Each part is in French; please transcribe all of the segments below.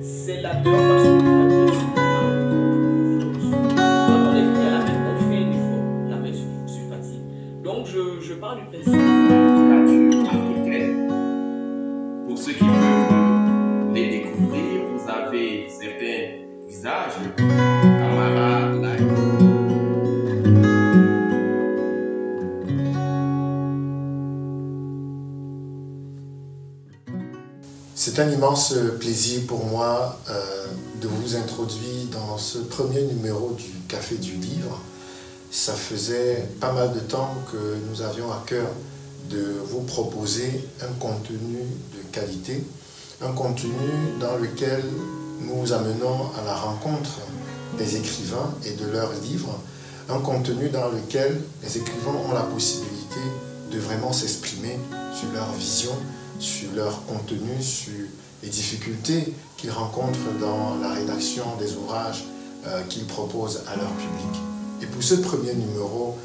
C'est la peur parce que quand on est à la main, on fait un effort, la main se fatigue. Donc je parle du principe. Pour ceux qui veulent les découvrir, vous avez certains visages, camarades, là. C'est un immense plaisir pour moi de vous introduire dans ce premier numéro du Café du Livre. Ça faisait pas mal de temps que nous avions à cœur de vous proposer un contenu de qualité, un contenu dans lequel nous vous amenons à la rencontre des écrivains et de leurs livres, un contenu dans lequel les écrivains ont la possibilité de vraiment s'exprimer sur leur vision, sur leur contenu, sur les difficultés qu'ils rencontrent dans la rédaction des ouvrages qu'ils proposent à leur public. Et pour ce premier numéro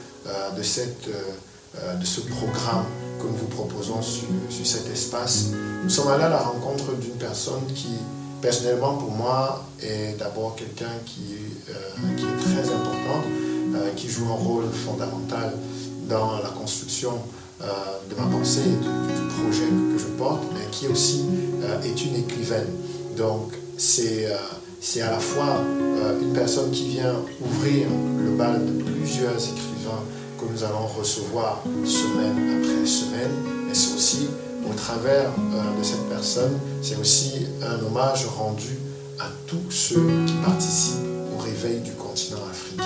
de ce programme que nous vous proposons sur cet espace, nous sommes allés à la rencontre d'une personne qui, personnellement pour moi, est d'abord quelqu'un qui est très importante, qui joue un rôle fondamental dans la construction de ma pensée et du projet que je porte, mais qui aussi est une écrivaine. Donc c'est à la fois une personne qui vient ouvrir le bal de plusieurs écrivains que nous allons recevoir semaine après semaine, mais c'est aussi au travers de cette personne, c'est aussi un hommage rendu à tous ceux qui participent au réveil du continent africain.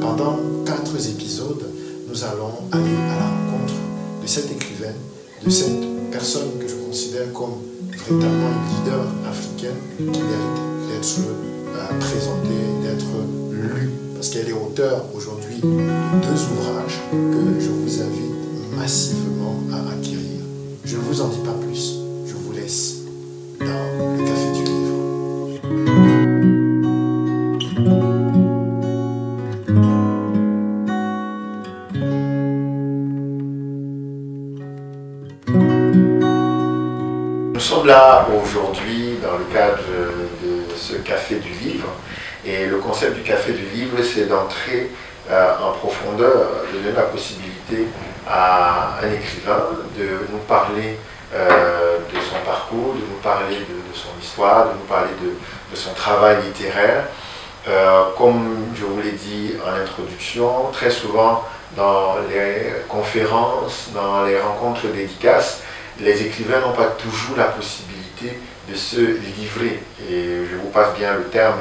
Pendant 4 épisodes, nous allons aller à la rencontre de cette écrivaine, de cette personne que je considère comme véritablement une leader africaine qui mérite d'être présentée, d'être lue, parce qu'elle est auteure aujourd'hui de 2 ouvrages que je vous invite massivement à acquérir. Je ne vous en dis pas plus, je vous laisse dans le Café du Livre. Nous sommes là aujourd'hui dans le cadre de ce Café du Livre et le concept du Café du Livre, c'est d'entrer en profondeur, de donner la possibilité à un écrivain de nous parler de son parcours, de nous parler de son histoire, de nous parler de son travail littéraire. Comme je vous l'ai dit en introduction, très souvent dans les conférences, dans les rencontres dédicaces, les écrivains n'ont pas toujours la possibilité de se livrer. Et je vous passe bien le terme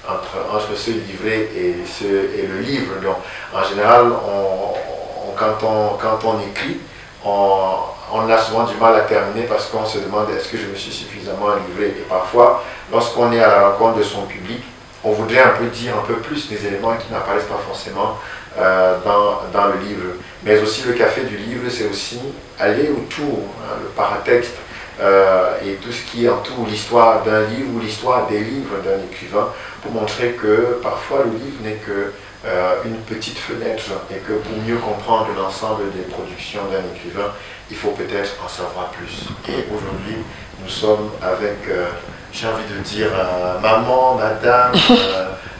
entre se livrer et le livre. Donc, en général, quand on écrit, on a souvent du mal à terminer parce qu'on se demande est-ce que je me suis suffisamment livré. Et parfois, lorsqu'on est à la rencontre de son public, on voudrait un peu dire un peu plus des éléments qui n'apparaissent pas forcément dans le livre. Mais aussi le Café du Livre, c'est aussi aller autour, le paratexte et tout ce qui entoure l'histoire d'un livre ou l'histoire des livres d'un écrivain pour montrer que parfois le livre n'est que une petite fenêtre et que pour mieux comprendre l'ensemble des productions d'un écrivain, il faut peut-être en savoir plus. Et aujourd'hui, nous sommes avec, j'ai envie de dire, maman, madame,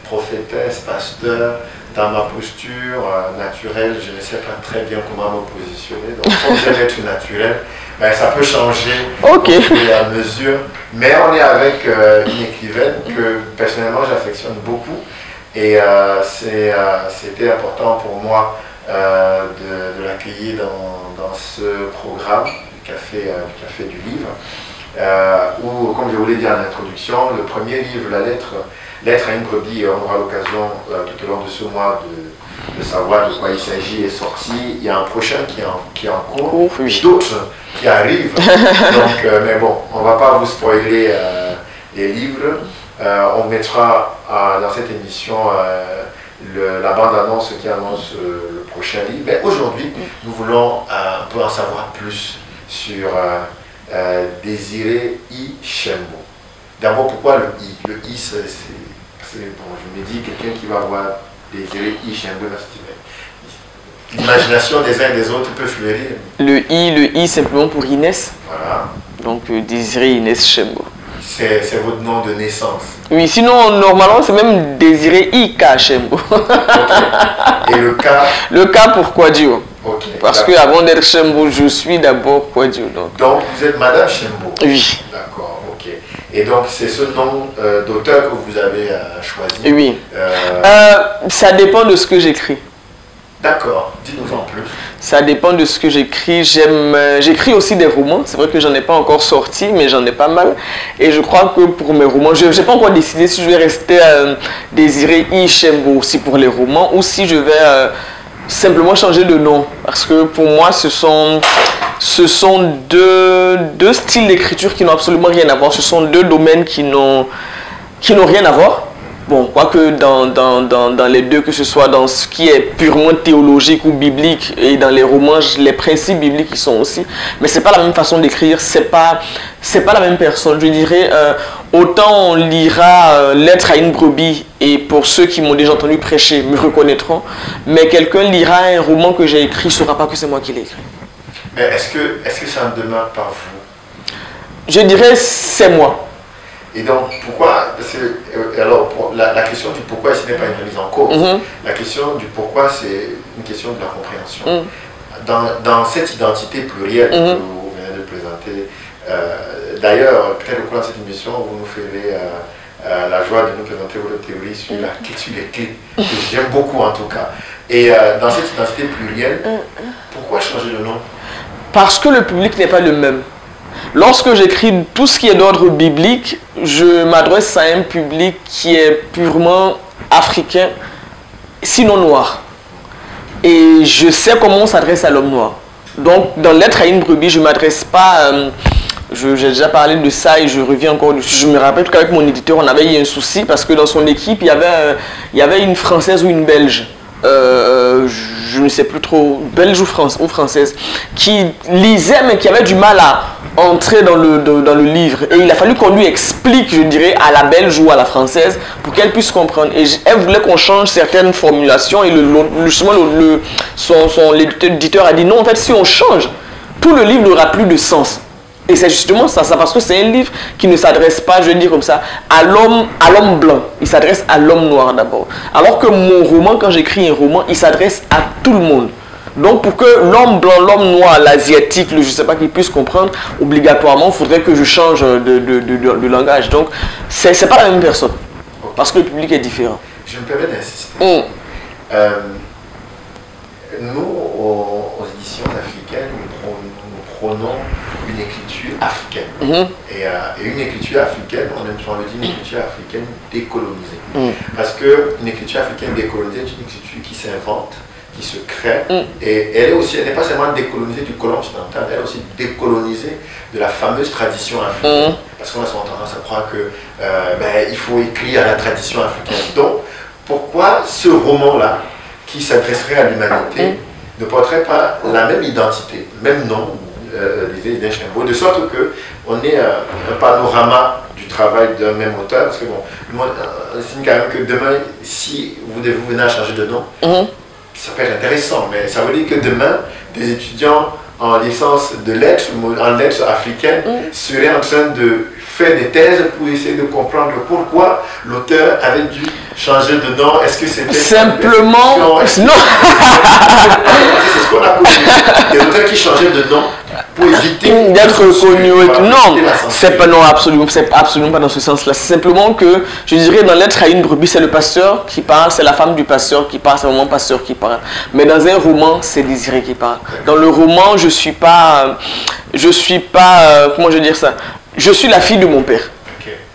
prophétesse, pasteur, dans ma posture naturelle, je ne sais pas très bien comment me positionner. Donc, comme j'aime être naturel, ben, ça peut changer au fur et à mesure. Mais on est avec une écrivaine que personnellement j'affectionne beaucoup. Et c'était important pour moi de l'accueillir dans ce programme du Café du Livre. Où, comme je vous l'ai dit en introduction, le premier livre, la lettre à une brebis, on aura l'occasion tout au long de ce mois de savoir de quoi il s'agit, est sorti. Il y a un prochain qui est en cours, d'autres qui arrivent. Donc, mais bon, on ne va pas vous spoiler les livres. On mettra dans cette émission la bande-annonce qui annonce le prochain livre. Mais aujourd'hui, nous voulons un peu en savoir plus sur Désiré Ishembo. D'abord, pourquoi le I? Le I, c'est bon, je me dis, quelqu'un qui va voir Désiré I Chembo, l'imagination des uns et des autres peut fleurir. Le I simplement pour Inès. Voilà. Donc Désiré Inès Chembo. C'est votre nom de naissance. Oui, sinon, normalement, c'est même Désiré I.K. Chembo. Okay. Et le K? Le K pour Kouadio. Ok. Parce que avant d'être Chembo, je suis d'abord Kouadio. Donc, vous êtes Madame Chembo? Oui. D'accord, ok. Et donc, c'est ce nom d'auteur que vous avez choisi? Oui. Ça dépend de ce que j'écris. D'accord, dites-nous en plus. Ça dépend de ce que j'écris. J'écris aussi des romans. C'est vrai que j'en ai pas encore sorti, mais j'en ai pas mal. Et je crois que pour mes romans, je n'ai pas encore décidé si je vais rester Désiré I Chembo aussi pour les romans ou si je vais simplement changer de nom. Parce que pour moi, ce sont deux styles d'écriture qui n'ont absolument rien à voir. Ce sont deux domaines qui n'ont rien à voir. Bon, quoique dans les deux, que ce soit dans ce qui est purement théologique ou biblique et dans les romans, les principes bibliques ils sont aussi. Mais c'est pas la même façon d'écrire, c'est pas la même personne. Je dirais, autant on lira Lettre à une brebis et pour ceux qui m'ont déjà entendu prêcher me reconnaîtront, mais quelqu'un lira un roman que j'ai écrit, ne saura pas que c'est moi qui l'ai écrit. Mais est-ce que ça en demeure par vous? Je dirais c'est moi. Et donc, pourquoi, alors la question du pourquoi, ce n'est pas une remise en cause. La question du pourquoi, c'est une question de la compréhension. Dans cette identité plurielle que vous venez de présenter, d'ailleurs, peut-être au cours de cette émission, vous nous ferez la joie de nous présenter votre théorie sur les clés, que j'aime beaucoup en tout cas. Et dans cette identité plurielle, pourquoi changer de nom? Parce que le public n'est pas le même. Lorsque j'écris tout ce qui est d'ordre biblique, je m'adresse à un public qui est purement africain, sinon noir. Et je sais comment on s'adresse à l'homme noir. Donc, dans Lettre à une brebis, je ne m'adresse pas... j'ai déjà parlé de ça et je reviens encore dessus. Je me rappelle qu'avec mon éditeur, on avait eu un souci parce que dans son équipe, il y avait une Française ou une Belge. Je ne sais plus trop, belge ou française, qui lisait mais qui avait du mal à entrer dans le livre. Et il a fallu qu'on lui explique, je dirais, à la belge ou à la française pour qu'elle puisse comprendre. Et elle voulait qu'on change certaines formulations et l'éditeur a dit non, en fait, si on change, tout le livre n'aura plus de sens. Et c'est justement ça, parce que c'est un livre qui ne s'adresse pas, je vais dire comme ça, à l'homme blanc. Il s'adresse à l'homme noir d'abord. Alors que mon roman, quand j'écris un roman, il s'adresse à tout le monde. Donc pour que l'homme blanc, l'homme noir, l'asiatique, je ne sais pas, qu'il puisse comprendre, obligatoirement, il faudrait que je change de langage. Donc c'est pas la même personne. Parce que le public est différent. Je me permets d'insister. Nous, aux éditions africaines, nous prônons une écriture africaine. Et une écriture africaine, on le dit, une écriture africaine décolonisée. Parce qu'une écriture africaine décolonisée est une écriture qui s'invente, qui se crée. Et elle n'est pas seulement décolonisée du colon occidental, elle est aussi décolonisée de la fameuse tradition africaine. Parce qu'on a souvent tendance à croire que il faut écrire à la tradition africaine. Donc, pourquoi ce roman-là, qui s'adresserait à l'humanité, ne porterait pas la même identité, même nom, de sorte qu'on ait un panorama du travail d'un même auteur, parce que bon, on estime quand même que demain, si vous venez à changer de nom, ça peut être intéressant, mais ça veut dire que demain, des étudiants en licence de lettres, en lettres africaines, seraient en train de faire des thèses pour essayer de comprendre pourquoi l'auteur avait dû changer de nom. Est-ce que c'était simplement non. C'est ce qu'on a connu. Des auteurs qui changeaient de nom pour éviter d'être reconnus. Non, c'est absolument pas dans ce sens-là. C'est simplement que, je dirais, dans Lettre à une brebis, c'est le pasteur qui parle, c'est la femme du pasteur qui parle, c'est vraiment le pasteur qui parle. Mais dans un roman, c'est Désiré qui parle. Dans le roman, je suis pas, comment je vais dire ça, je suis la fille de mon père.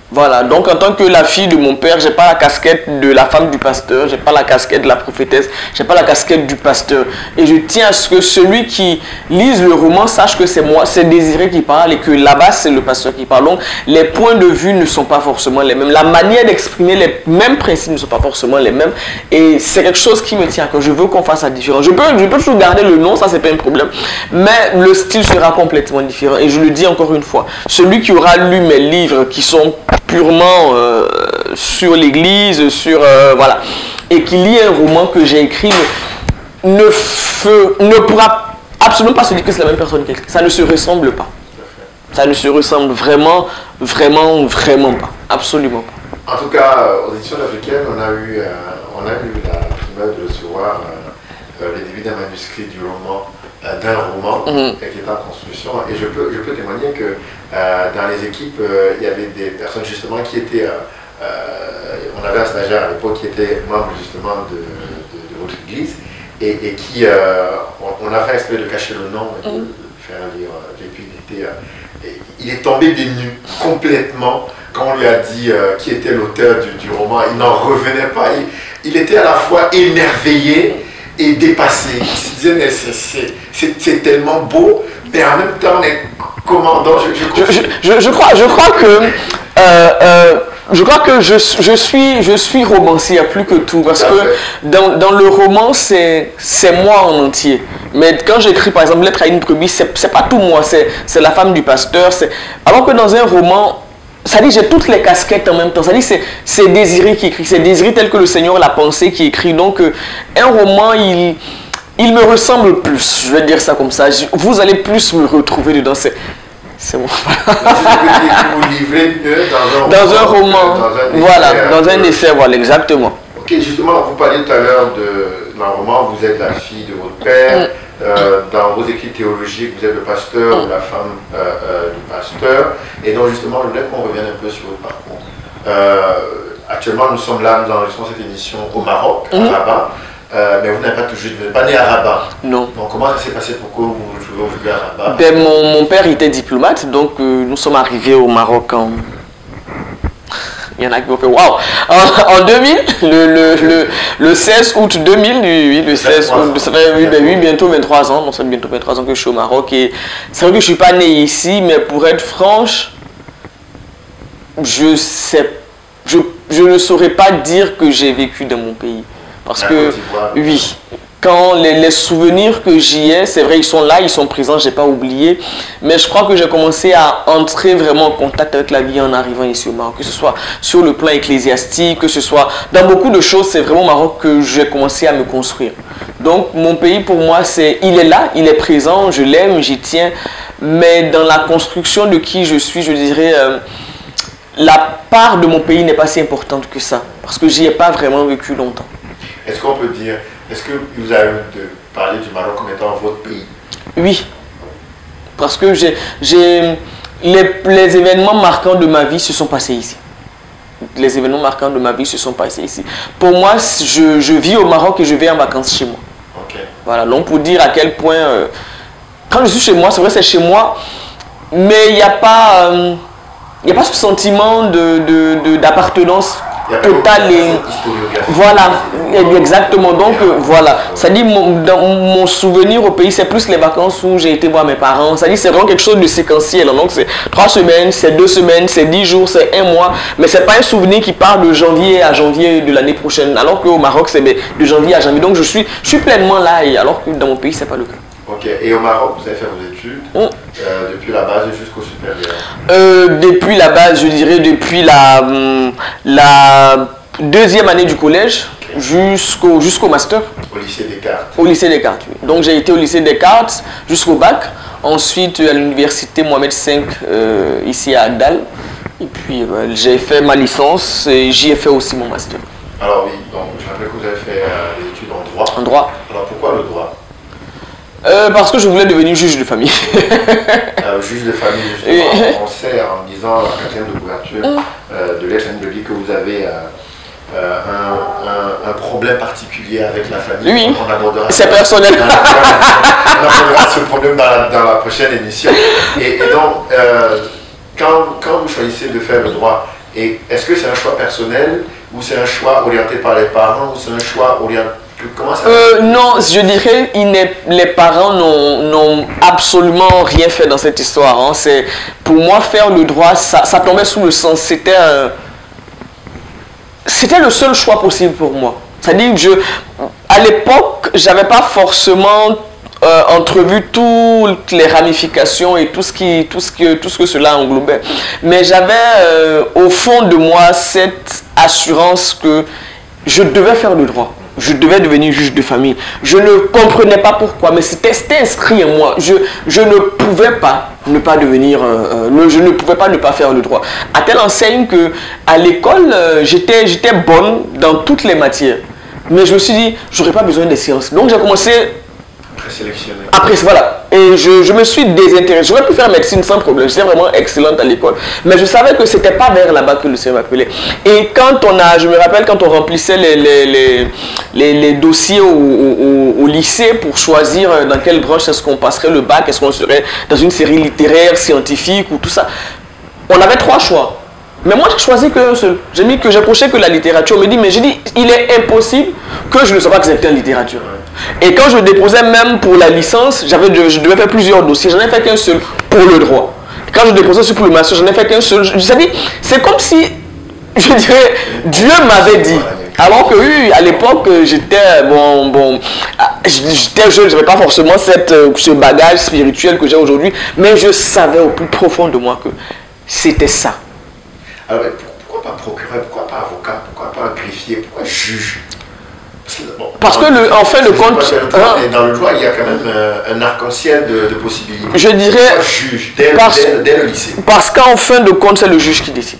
Voilà, donc en tant que la fille de mon père, j'ai pas la casquette de la femme du pasteur, j'ai pas la casquette de la prophétesse, j'ai pas la casquette du pasteur. Et je tiens à ce que celui qui lise le roman sache que c'est moi, c'est Désiré qui parle et que là-bas c'est le pasteur qui parle. Donc les points de vue ne sont pas forcément les mêmes. La manière d'exprimer les mêmes principes ne sont pas forcément les mêmes. Et c'est quelque chose qui me tient à cœur. Je veux qu'on fasse la différence. Je peux toujours garder le nom, ça c'est pas un problème. Mais le style sera complètement différent. Et je le dis encore une fois, celui qui aura lu mes livres qui sont purement sur l'église, sur voilà, et qu'il lit un roman que j'ai écrit, ne pourra absolument pas se dire que c'est la même personne qui écrit. Ça ne se ressemble pas. Ça ne se ressemble vraiment, vraiment, vraiment pas. Absolument pas. En tout cas, aux éditions africaines, on a eu la primeur de recevoir le début d'un manuscrit du roman, d'un roman qui est en construction. Et je peux témoigner que dans les équipes, il y avait des personnes justement qui étaient... on avait un stagiaire à l'époque qui était membre justement de votre église et qui... on a fait exprès de cacher le nom et de faire lire. Et puis il est tombé des nues complètement quand on lui a dit qui était l'auteur du roman. Il n'en revenait pas. Il était à la fois émerveillé et dépassé. Il se disait, mais c'est tellement beau, mais en même temps, mais comment donc je crois que je suis romancier plus que tout, parce que dans le roman, c'est moi en entier. Mais quand j'écris par exemple Lettre à une brebis, c'est pas tout moi, c'est la femme du pasteur. Alors que dans un roman, ça dit j'ai toutes les casquettes en même temps. Ça dit c'est Désiré qui écrit, c'est Désiré tel que le Seigneur l'a pensé qui écrit. Donc un roman, il me ressemble plus, je vais dire ça comme ça. Vous allez plus me retrouver dedans. C'est bon. Vous livrez mieux dans un roman. Voilà, dans un essai, voilà, exactement. Ok, justement, vous parliez tout à l'heure d'un roman, vous êtes la fille de votre père. Dans vos écrits théologiques, vous êtes le pasteur ou la femme du pasteur. Et donc, justement, je voulais qu'on revienne un peu sur votre parcours. Actuellement, nous sommes là, nous enregistrons cette émission au Maroc, à Rabat. Mais vous n'êtes pas né à Rabat. Non. Donc comment ça s'est passé? Pourquoi vous vous retrouvez aujourd'hui à Rabat? Ben, mon père était diplomate, donc nous sommes arrivés au Maroc en... Il y en a qui m'ont fait waouh! En 2000, le 16 août 2000, oui, le 16 août, ça fait oui, bientôt 23 ans, donc ça fait bientôt 23 ans que je suis au Maroc. Et c'est vrai que je ne suis pas né ici, mais pour être franche, je ne saurais pas dire que j'ai vécu dans mon pays. Parce que, oui, quand les souvenirs que j'y ai, c'est vrai, ils sont là, ils sont présents, je n'ai pas oublié. Mais je crois que j'ai commencé à entrer vraiment en contact avec la vie en arrivant ici au Maroc. Que ce soit sur le plan ecclésiastique, que ce soit dans beaucoup de choses, c'est vraiment au Maroc que j'ai commencé à me construire. Donc, mon pays, pour moi, il est là, il est présent, je l'aime, j'y tiens. Mais dans la construction de qui je suis, je dirais... la part de mon pays n'est pas si importante que ça. Parce que j'y ai pas vraiment vécu longtemps. Est-ce qu'on peut dire, est-ce que vous avez de parler du Maroc comme étant votre pays? Oui. Parce que les événements marquants de ma vie se sont passés ici. Les événements marquants de ma vie se sont passés ici. Pour moi, je vis au Maroc et je vais en vacances chez moi. Okay. Voilà, donc pour dire à quel point, quand je suis chez moi, c'est vrai c'est chez moi, mais il n'y a pas ce sentiment d'appartenance totale et voilà, exactement. Donc voilà, ça dit mon souvenir au pays, c'est plus les vacances où j'ai été voir mes parents. Ça dit c'est vraiment quelque chose de séquentiel. Donc c'est 3 semaines, c'est 2 semaines, c'est 10 jours, c'est 1 mois, mais c'est pas un souvenir qui part de janvier à janvier de l'année prochaine. Alors qu'au Maroc c'est de janvier à janvier. Donc je suis pleinement là, alors que dans mon pays c'est pas le cas. Ok, et au Maroc, vous avez fait vos études depuis la base jusqu'au supérieur? Depuis la base, je dirais depuis la 2e année du collège jusqu'au master. Au lycée Descartes? Au lycée Descartes, oui. Donc j'ai été au lycée Descartes jusqu'au bac. Ensuite à l'université Mohamed V ici à Agdal. Et puis j'ai fait ma licence et j'y ai fait aussi mon master. Alors oui, donc je rappelle que vous avez fait des études en droit. En droit. Alors pourquoi le droit? Parce que je voulais devenir juge de famille. Juge de famille, justement, on sait en lisant la 4e de couverture de Lettre à une brebis que vous avez un problème particulier avec la famille. Oui, on abordera c'est personnel. On abordera ce problème dans la prochaine émission. Et donc, quand vous choisissez de faire le droit, est-ce que c'est un choix personnel ou c'est un choix orienté par les parents ou c'est un choix orienté... Comment ça non, je dirais les parents n'ont absolument rien fait dans cette histoire. Hein. Pour moi, faire le droit, ça tombait sous le sens. C'était le seul choix possible pour moi. C'est-à-dire que à l'époque, j'avais pas forcément entrevu toutes les ramifications et tout ce que cela englobait. Mais j'avais au fond de moi cette assurance que je devais faire le droit. Je devais devenir juge de famille. Je ne comprenais pas pourquoi, mais c'était inscrit en moi. Je ne pouvais pas ne pas devenir, je ne pouvais pas ne pas faire le droit. À telle enseigne que à l'école, j'étais bonne dans toutes les matières. Mais je me suis dit, j'aurais pas besoin des sciences. Donc j'ai commencé Présélectionné. après, voilà. Et je me suis désintéressé. J'aurais pu faire médecine sans problème. J'étais vraiment excellente à l'école. Mais je savais que c'était pas vers là-bas que le Seigneur m'appelait. Et quand je me rappelle quand on remplissait les dossiers au lycée pour choisir dans quelle branche est-ce qu'on passerait le bac, est-ce qu'on serait dans une série littéraire, scientifique ou tout ça. On avait 3 choix. Mais moi, j'ai choisi qu'un seul. J'ai coché que la littérature. Mais j'ai dit, il est impossible que je ne sois pas accepté en littérature. Et quand je déposais même pour la licence, je devais faire plusieurs dossiers. J'en ai fait qu'un seul pour le droit. Quand je déposais aussi pour le master, j'en ai fait qu'un seul. C'est comme si, je dirais, Dieu m'avait dit. Alors que oui, à l'époque, j'étais jeune, je n'avais pas forcément ce bagage spirituel que j'ai aujourd'hui. Mais je savais au plus profond de moi que c'était ça. Alors, pourquoi pas procureur, pourquoi pas avocat, pourquoi pas greffier, pourquoi juge? Parce que, en fin de compte, dans le droit, il y a quand même un arc-en-ciel de possibilités. Je dirais, juge dès le lycée. Parce qu'en fin de compte, c'est le juge qui décide.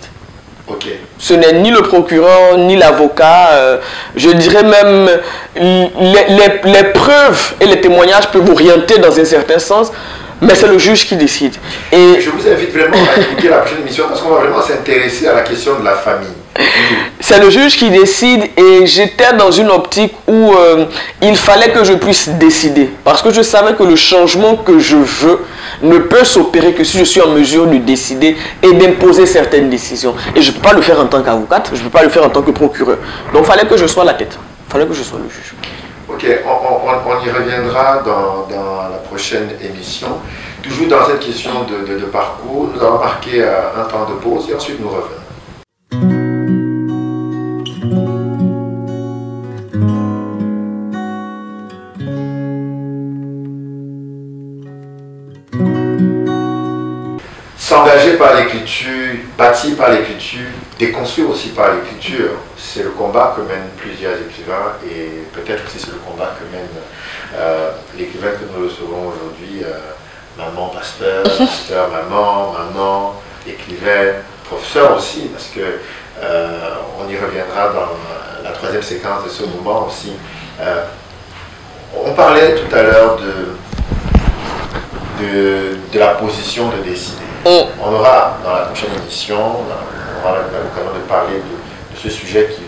Okay. Ce n'est ni le procureur, ni l'avocat. Je dirais même, les preuves et les témoignages peuvent orienter dans un certain sens. Mais c'est le juge qui décide. Et je vous invite vraiment à écouter la prochaine émission parce qu'on va vraiment s'intéresser à la question de la famille. C'est le juge qui décide et j'étais dans une optique où il fallait que je puisse décider. Parce que je savais que le changement que je veux ne peut s'opérer que si je suis en mesure de décider et d'imposer certaines décisions. Et je ne peux pas le faire en tant qu'avocate, je ne peux pas le faire en tant que procureur. Donc il fallait que je sois la tête, il fallait que je sois le juge. Ok, on y reviendra dans la prochaine émission. Toujours dans cette question de parcours, nous allons marquer un temps de pause et ensuite nous revenons. S'engager par l'écriture, bâti par l'écriture, déconstruire aussi par l'écriture, c'est le combat que mènent plusieurs écrivains et peut-être aussi c'est le combat que mène l'écrivain que nous recevons aujourd'hui, maman, pasteur, pasteur, maman, écrivain, professeur aussi, parce que on y reviendra dans la troisième séquence de ce moment aussi. On parlait tout à l'heure de la position de décider. On aura dans la prochaine émission, on aura l'occasion de parler de ce sujet qui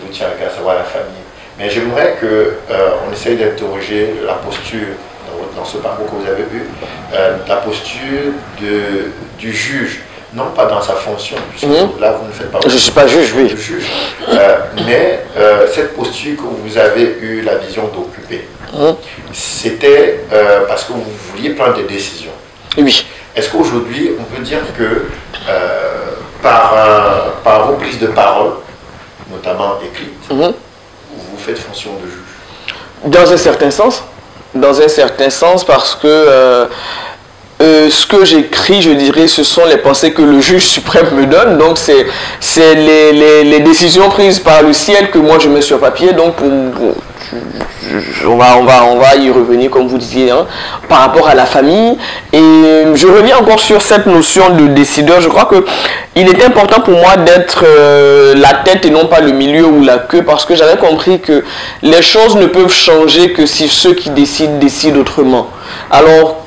vous tient à cœur, à savoir la famille. Mais j'aimerais qu'on essaye d'interroger la posture, dans ce parcours que vous avez eu, la posture du juge, non pas dans sa fonction, puisque là vous ne faites pas... Je ne suis pas juge, oui. Juge, mais cette posture que vous avez eu la vision d'occuper, c'était parce que vous vouliez prendre des décisions. Oui. Est-ce qu'aujourd'hui, on peut dire que par vos prises de parole, notamment écrites, vous faites fonction de juge? Dans un certain sens. Dans un certain sens, parce que ce que j'écris, je dirais, ce sont les pensées que le juge suprême me donne. Donc, c'est les décisions prises par le ciel que moi je mets sur papier. Donc, on va y revenir, comme vous disiez, hein, par rapport à la famille. Et je reviens encore sur cette notion de décideur. Je crois qu'il est important pour moi d'être la tête et non pas le milieu ou la queue, parce que j'avais compris que les choses ne peuvent changer que si ceux qui décident autrement. Alors,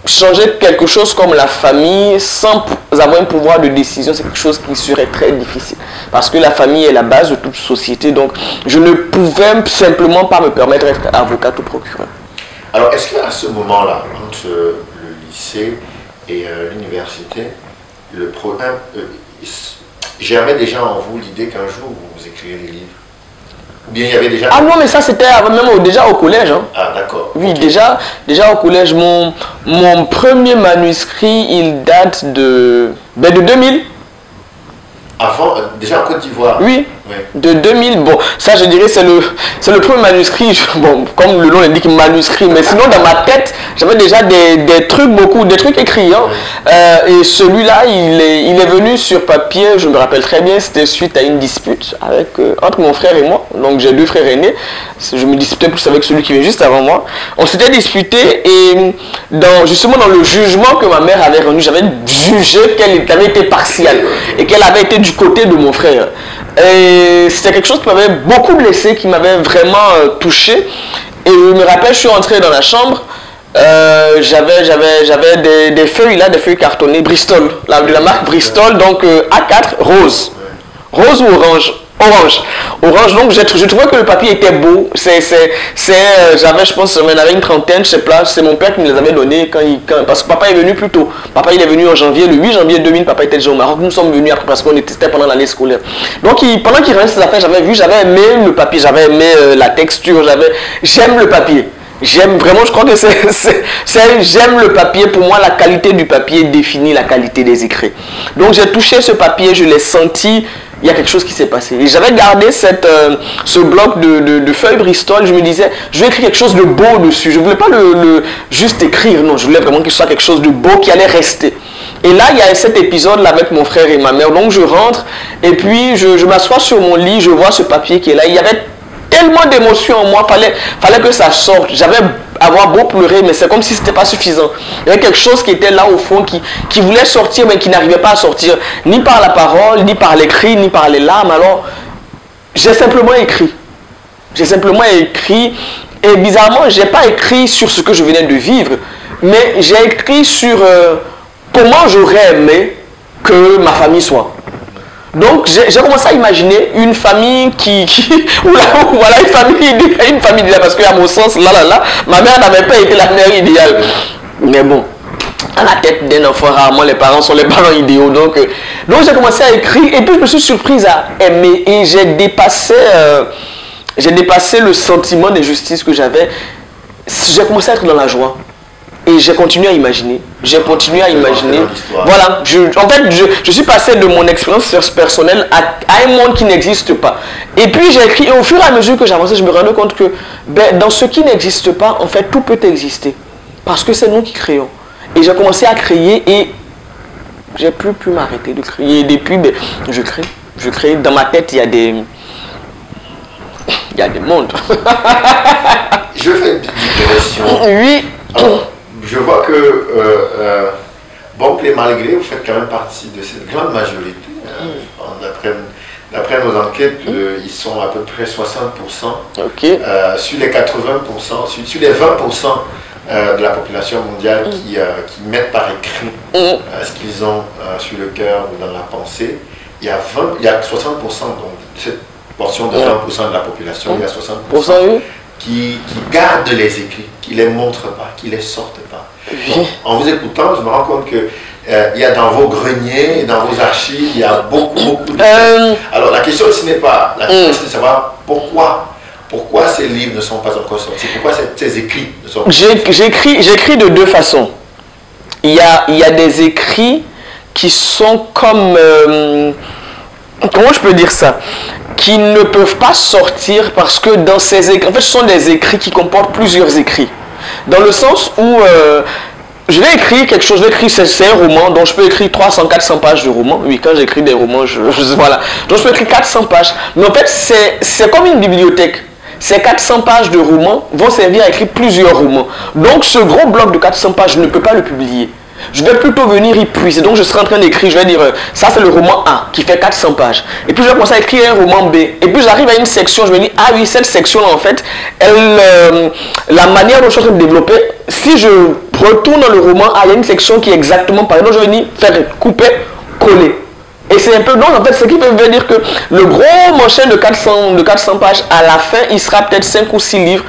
changer quelque chose comme la famille sans avoir un pouvoir de décision, c'est quelque chose qui serait très difficile. Parce que la famille est la base de toute société. Donc, je ne pouvais simplement pas me permettre d'être avocat ou procureur. Alors, est-ce qu'à ce moment-là, entre le lycée et l'université, le programme germait déjà en vous l'idée qu'un jour vous écrivez des livres? Ou bien il y avait déjà... Ah non, mais ça c'était même déjà au collège. Hein. Ah d'accord. Oui, okay. déjà au collège, mon premier manuscrit, il date de 2000. Avant, déjà en Côte d'Ivoire. Oui, Ouais. de 2000. Bon, ça je dirais c'est le premier manuscrit, bon, comme le nom l'indique, manuscrit, mais sinon dans ma tête, j'avais déjà des trucs, des trucs écrits. Hein. Et celui-là, il est venu sur papier, je me rappelle très bien, c'était suite à une dispute entre mon frère et moi. Donc j'ai 2 frères aînés, je me disputais plus avec celui qui vient juste avant moi. On s'était disputé et justement dans le jugement que ma mère avait rendu, j'avais jugé qu'elle avait été partiale et qu'elle avait été du côté de mon frère. Et c'était quelque chose qui m'avait beaucoup blessé, qui m'avait vraiment touché. Et je me rappelle, je suis rentré dans la chambre, j'avais des feuilles là, des feuilles cartonnées, Bristol, de la marque Bristol, donc A4, rose. Rose ou orange? Orange, donc je trouvais que le papier était beau. J'avais, je pense, j'en avais une trentaine, je sais pas, c'est mon père qui me les avait donnés parce que papa est venu plus tôt. Papa il est venu en janvier, le 8 janvier 2000, papa était déjà au Maroc. Nous sommes venus après parce qu'on était pendant l'année scolaire. Donc pendant qu'il ramenait ses affaires, j'avais aimé le papier, j'avais aimé la texture, j'aime le papier. J'aime vraiment, je crois que j'aime le papier. Pour moi, la qualité du papier définit la qualité des écrits. Donc j'ai touché ce papier, je l'ai senti. Il y a quelque chose qui s'est passé. Et j'avais gardé ce bloc de feuilles Bristol. Je me disais, je vais écrire quelque chose de beau dessus. Je ne voulais pas juste écrire. Non, je voulais vraiment qu'il soit quelque chose de beau qui allait rester. Et là, il y a cet épisode-là avec mon frère et ma mère. Donc, je rentre et puis je m'assois sur mon lit. Je vois ce papier qui est là. Il y avait tellement d'émotions en moi. Fallait que ça sorte. J'avais avoir beau pleurer, mais c'est comme si c'était pas suffisant. Il y avait quelque chose qui était là au fond, qui voulait sortir, mais qui n'arrivait pas à sortir, ni par la parole, ni par l'écrit, ni par les larmes. Alors, j'ai simplement écrit. Et bizarrement, j'ai pas écrit sur ce que je venais de vivre, mais j'ai écrit sur comment j'aurais aimé que ma famille soit. Donc j'ai commencé à imaginer une famille voilà, une famille idéale, parce qu'à mon sens, ma mère n'avait pas été la mère idéale. Mais bon, à la tête d'un enfant, rarement les parents sont les parents idéaux. Donc j'ai commencé à écrire et puis je me suis surprise à aimer et j'ai dépassé le sentiment d'injustice que j'avais. J'ai commencé à être dans la joie. Et j'ai continué à imaginer. Voilà. En fait, je suis passé de mon expérience personnelle à un monde qui n'existe pas. Et puis j'ai écrit, et au fur et à mesure que j'avançais, je me rendais compte que dans ce qui n'existe pas, en fait, tout peut exister. Parce que c'est nous qui créons. Et j'ai commencé à créer et j'ai plus pu m'arrêter de créer. Et depuis, je crée. Dans ma tête, il y a des mondes. Je fais une petite digression. Oui. Alors, je vois que, bon gré mal gré, vous faites quand même partie de cette grande majorité. D'après nos enquêtes, ils sont à peu près 60%. Okay. Sur les 80%, sur les 20% de la population mondiale qui mettent par écrit ce qu'ils ont sur le cœur ou dans la pensée, il y a 60%, donc cette portion de 20% de la population, il y a 60%. Qui gardent les écrits, qui ne les montrent pas, qui ne les sortent pas. Donc, en vous écoutant, je me rends compte que il y a dans vos greniers, dans vos archives, il y a beaucoup de choses. Alors la question, ce n'est pas, la question c'est de savoir pourquoi ces livres ne sont pas encore sortis, pourquoi ces écrits ne sont pas sortis. J'écris de 2 façons. Il y a des écrits qui sont comme... comment je peux dire ça, qui ne peuvent pas sortir parce que dans ces écrits, en fait ce sont des écrits qui comportent plusieurs écrits. Dans le sens où je vais écrire quelque chose, c'est un roman, donc je peux écrire 300-400 pages de roman. Oui, quand j'écris des romans, voilà. Donc je peux écrire 400 pages. Mais en fait c'est comme une bibliothèque. Ces 400 pages de romans vont servir à écrire plusieurs romans. Donc ce gros bloc de 400 pages, je ne peux pas le publier. Je vais plutôt venir y puiser. Donc je serai en train d'écrire, je vais dire, ça c'est le roman A qui fait 400 pages. Et puis je vais commencer à écrire un roman B. Et puis j'arrive à une section, je me dis, ah oui, cette section-là en fait, la manière dont je suis en train de développer, si je retourne dans le roman A, il y a une section qui est exactement pareille. Donc je vais venir faire couper, coller. Et c'est un peu, donc en fait, ce qui veut dire que le gros machin de 400 pages, à la fin, il sera peut-être 5 ou 6 livres.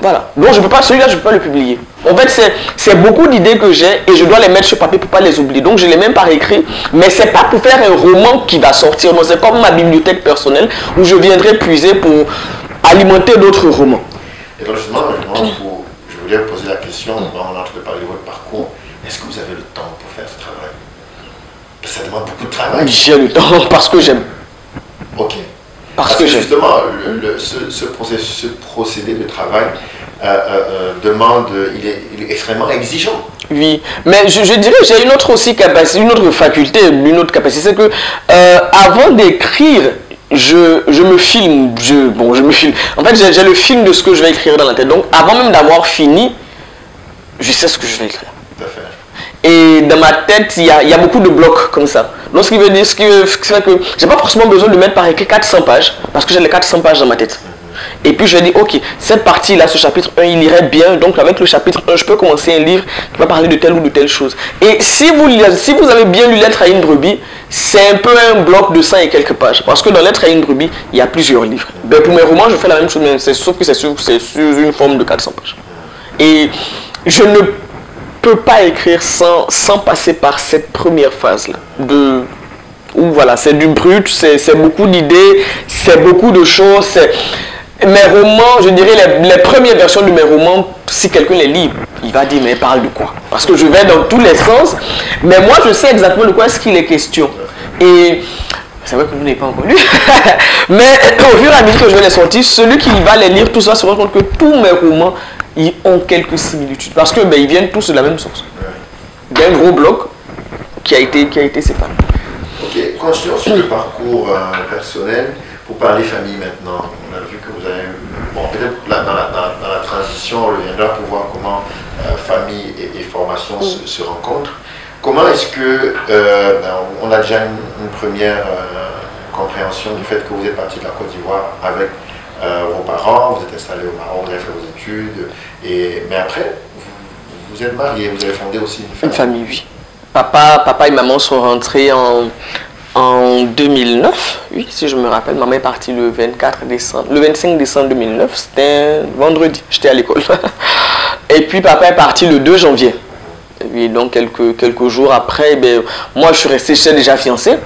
Voilà. Donc je peux pas, celui-là, je ne peux pas le publier. En fait, c'est beaucoup d'idées que j'ai et je dois les mettre sur papier pour ne pas les oublier. Donc je les mets par écrit, mais ce n'est pas pour faire un roman qui va sortir. Non, c'est comme ma bibliothèque personnelle où je viendrai puiser pour alimenter d'autres romans. Et donc justement, je voulais poser la question, on est en train de parler de votre parcours. Est-ce que vous avez le temps pour faire ce travail? Ça demande beaucoup de travail. J'ai le temps parce que j'aime. Ok. Parce que justement, ce procédé de travail demande, il est extrêmement exigeant. Oui, mais je dirais j'ai une autre aussi capacité, une autre faculté, une autre capacité, c'est que avant d'écrire, je me filme, je me filme. En fait, j'ai le film de ce que je vais écrire dans la tête. Donc, avant même d'avoir fini, je sais ce que je vais écrire. Tout à fait. Et dans ma tête, il y a beaucoup de blocs comme ça. Donc, ce qui veut dire que je n'ai pas forcément besoin de mettre par écrit 400 pages, parce que j'ai les 400 pages dans ma tête. Et puis je dis, ok, cette partie-là, ce chapitre 1, il irait bien. Donc avec le chapitre 1, je peux commencer un livre qui va parler de telle ou de telle chose. Et si vous avez bien lu Lettre à une brebis, c'est un peu un bloc de 100 et quelques pages. Parce que dans Lettre à une brebis, il y a plusieurs livres. Ben, pour mes romans, je fais la même chose, mais sauf que c'est sur une forme de 400 pages. Et je ne peux pas écrire sans passer par cette première phase-là. Où voilà, c'est du brut, c'est beaucoup d'idées, c'est beaucoup de choses. Mes romans, je dirais les premières versions de mes romans, si quelqu'un les lit, il va dire mais parle de quoi? Parce que je vais dans tous les sens, mais moi je sais exactement de quoi est-ce qu'il est question. Et c'est vrai que vous n'avez pas encore lu, mais au fur et à mesure que je vais les sortir, celui qui va les lire, tout ça se rend compte que tous mes romans, ils ont quelques similitudes. Parce que ils viennent tous de la même source. Il y a un gros bloc qui a été séparé. Ok, continuons sur le parcours personnel. Pour parler famille maintenant, on a vu que vous avez... Bon, peut-être dans la transition, on reviendra pour voir comment famille et formation se rencontrent. Comment est-ce que... on a déjà une première compréhension du fait que vous êtes parti de la Côte d'Ivoire avec vos parents, vous êtes installé au Maroc, vous avez fait vos études, mais après, vous êtes mariés, vous avez fondé aussi une famille. Une famille, oui. Papa et maman sont rentrés en 2009, oui, si je me rappelle. Maman est partie le 25 décembre 2009, c'était un vendredi, j'étais à l'école. Et puis papa est parti le 2 janvier. Et donc quelques jours après, moi je suis resté, j'étais déjà fiancé.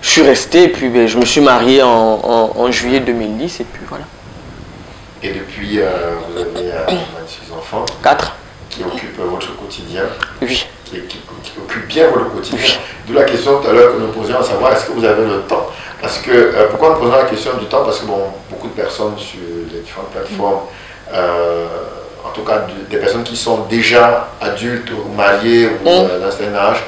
Je suis resté et puis je me suis marié en juillet 2010 et puis voilà. Et depuis, vous avez 26 enfants. 4. Qui occupent votre quotidien. Oui. Qui occupe bien votre quotidien. Oui. D'où la question tout à l'heure que nous posions à savoir est-ce que vous avez le temps. Parce que, pourquoi nous posons la question du temps? Parce que beaucoup de personnes sur les différentes plateformes, en tout cas des personnes qui sont déjà adultes ou mariées ou dans un certain âge,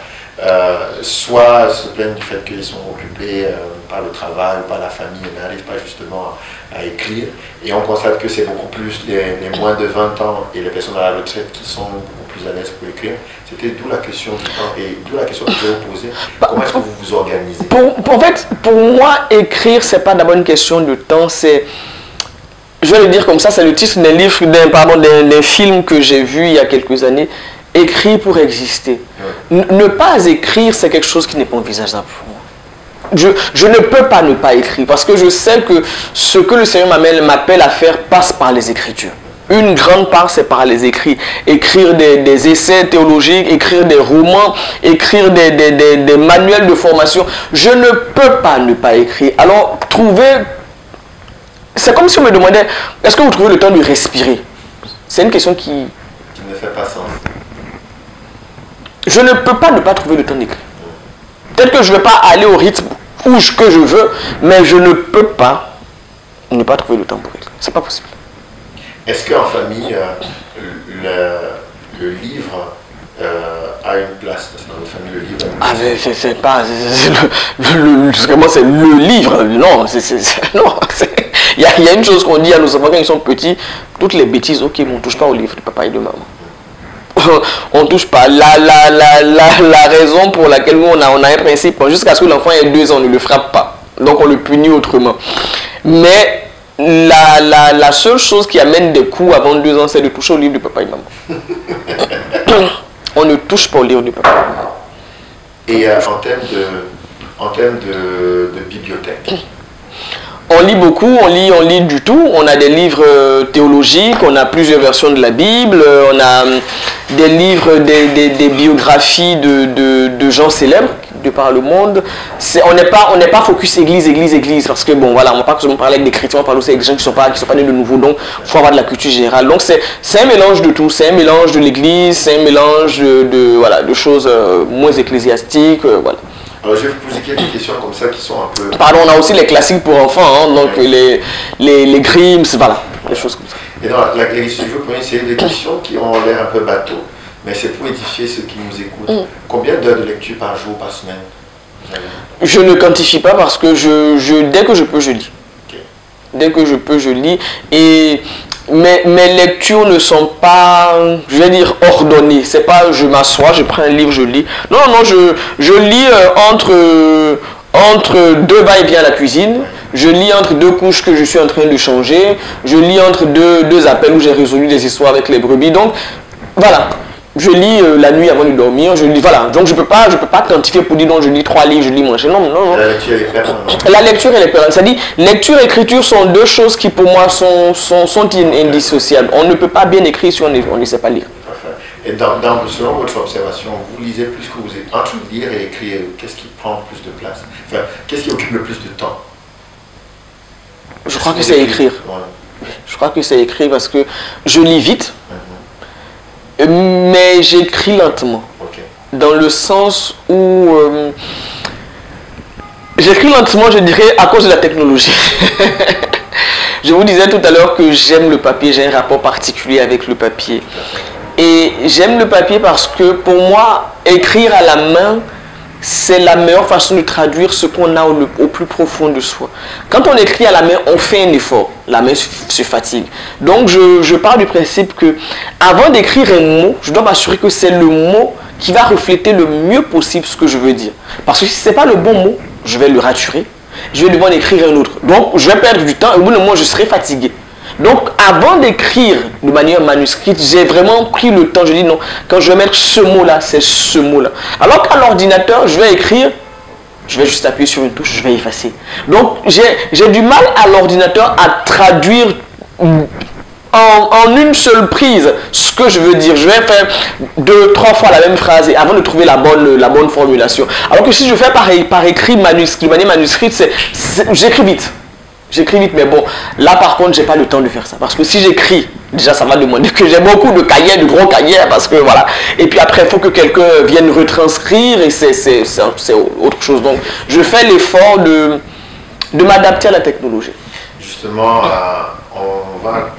soit se plaignent du fait qu'ils sont occupés par le travail ou par la famille et n'arrivent pas justement à écrire. Et on constate que c'est beaucoup plus les moins de 20 ans et les personnes à la retraite qui sont beaucoup plus à l'aise pour écrire. C'était d'où la question du temps et d'où la question que je vais vous poser. Comment est-ce que vous vous organisez? En fait, pour moi, écrire, c'est pas d'abord une question de temps, c'est... Je vais le dire comme ça, c'est le titre d'un livre, d'un film que j'ai vu il y a quelques années. Écrire pour exister. Ne pas écrire, c'est quelque chose qui n'est pas envisageable pour moi. Je ne peux pas ne pas écrire parce que je sais que ce que le Seigneur m'appelle à faire passe par les Écritures. Une grande part, c'est par les écrits. Écrire des essais théologiques, écrire des romans, écrire des manuels de formation. Je ne peux pas ne pas écrire. Alors, c'est comme si on me demandait, est-ce que vous trouvez le temps de respirer? C'est une question qui ne fait pas sens. Je ne peux pas ne pas trouver le temps d'écrire. Peut-être que je ne vais pas aller au rythme que je veux, mais je ne peux pas ne pas trouver le temps pour écrire. C'est pas possible. Est-ce qu'en famille, le livre a une place dans votre famille, le livre c'est pas... Vraiment, c'est le livre. Non, il y a une chose qu'on dit à nos enfants quand ils sont petits, toutes les bêtises, ok, mais on ne touche pas au livre de papa et de maman. On ne touche pas. La raison pour laquelle nous, on a un principe, jusqu'à ce que l'enfant ait 2 ans, on ne le frappe pas. Donc on le punit autrement. Mais la seule chose qui amène des coups avant 2 ans, c'est de toucher au livre de papa et maman. On ne touche pas au livre de papa et maman. Et en termes de bibliothèque, on lit beaucoup, on lit du tout. On a des livres théologiques, on a plusieurs versions de la Bible, on a des livres, des biographies de gens célèbres de par le monde. On n'est pas focus église, parce que bon voilà, on ne va pas seulement parler avec des chrétiens, on parle aussi avec des gens qui sont pas nés de nouveau, donc il faut avoir de la culture générale. Donc c'est un mélange de tout, c'est un mélange de l'église, c'est un mélange de choses moins ecclésiastiques, voilà. Alors je vais vous poser quelques questions comme ça qui sont un peu... Pardon, on a aussi les classiques pour enfants, hein, donc les Grimm, voilà, des choses comme ça. Et non, les questions que je veux poser, c'est des questions qui ont l'air un peu bateau, mais c'est pour édifier ceux qui nous écoutent. Combien d'heures de lecture par jour, par semaine vous avez? Je ne quantifie pas parce que dès que je peux, je lis. Okay. Dès que je peux, je lis. Et mes lectures ne sont pas, je vais dire, ordonnées. C'est pas je m'assois, je prends un livre, je lis. Non, non, je lis entre deux va-et-vient à la cuisine. Je lis entre deux couches que je suis en train de changer. Je lis entre deux appels où j'ai résolu des histoires avec les brebis. Donc, voilà. Je lis la nuit avant de dormir, je lis, voilà. Donc je peux pas quantifier pour dire non, je lis 3 livres, je lis moins. Non, non, non. La lecture est permanente. La lecture et l'écriture. C'est-à-dire, lecture et écriture sont deux choses qui pour moi sont indissociables. On ne peut pas bien écrire si on ne sait pas lire. Parfait. Et selon votre observation, vous lisez plus que vous êtes. Entre lire et écrire, qu'est-ce qui prend plus de place? Enfin, qu'est-ce qui occupe le plus de temps? Je crois que c'est écrire. Ouais. Je crois que c'est écrire parce que je lis vite. Mais j'écris lentement, Okay. Dans le sens où j'écris lentement, je dirais, à cause de la technologie. Je vous disais tout à l'heure que j'aime le papier, j'ai un rapport particulier avec le papier. Et j'aime le papier parce que pour moi, écrire à la main, c'est la meilleure façon de traduire ce qu'on a au plus profond de soi. Quand on écrit à la main, on fait un effort. La main se fatigue. Donc, je pars du principe que avant d'écrire un mot, je dois m'assurer que c'est le mot qui va refléter le mieux possible ce que je veux dire. Parce que si ce n'est pas le bon mot, je vais le raturer. Je vais devoir en écrire un autre. Donc, je vais perdre du temps et au bout d'un moment, je serai fatigué. Donc, avant d'écrire de manière manuscrite, j'ai vraiment pris le temps. Je dis non, quand je vais mettre ce mot-là, c'est ce mot-là. Alors qu'à l'ordinateur, je vais écrire, je vais juste appuyer sur une touche, je vais effacer. Donc, j'ai du mal à l'ordinateur à traduire en une seule prise ce que je veux dire. Je vais faire 2, 3 fois la même phrase et avant de trouver la bonne formulation. Alors que si je fais par écrit manuscrit, de manière manuscrite, j'écris vite. J'écris vite, mais bon, là par contre, j'ai pas le temps de faire ça. Parce que si j'écris, déjà ça va demander que j'ai beaucoup de cahiers, de gros cahiers, parce que voilà. Et puis après, il faut que quelqu'un vienne retranscrire et c'est autre chose. Donc, je fais l'effort de m'adapter à la technologie. Justement, on va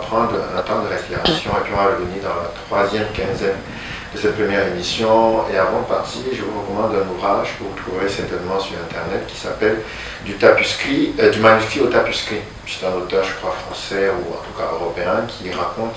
prendre un temps de respiration et puis on va revenir dans la 3e quinzaine de cette première émission. Et avant de partir, je vous recommande un ouvrage que vous trouverez certainement sur Internet qui s'appelle du manuscrit au tapuscrit. C'est un auteur, je crois, français ou en tout cas européen qui raconte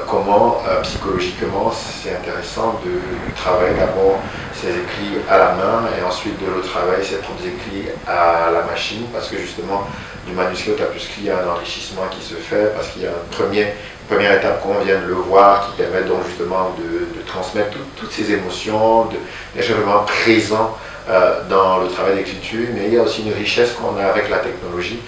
comment psychologiquement c'est intéressant de travailler d'abord ses écrits à la main et ensuite de le travailler ses propres écrits à la machine, parce que justement du manuscrit au tapuscrit il y a un enrichissement qui se fait parce qu'il y a une première étape qu'on vient de le voir qui permet donc justement de transmettre toutes ces émotions, d'être vraiment présent dans le travail d'écriture, mais il y a aussi une richesse qu'on a avec la technologie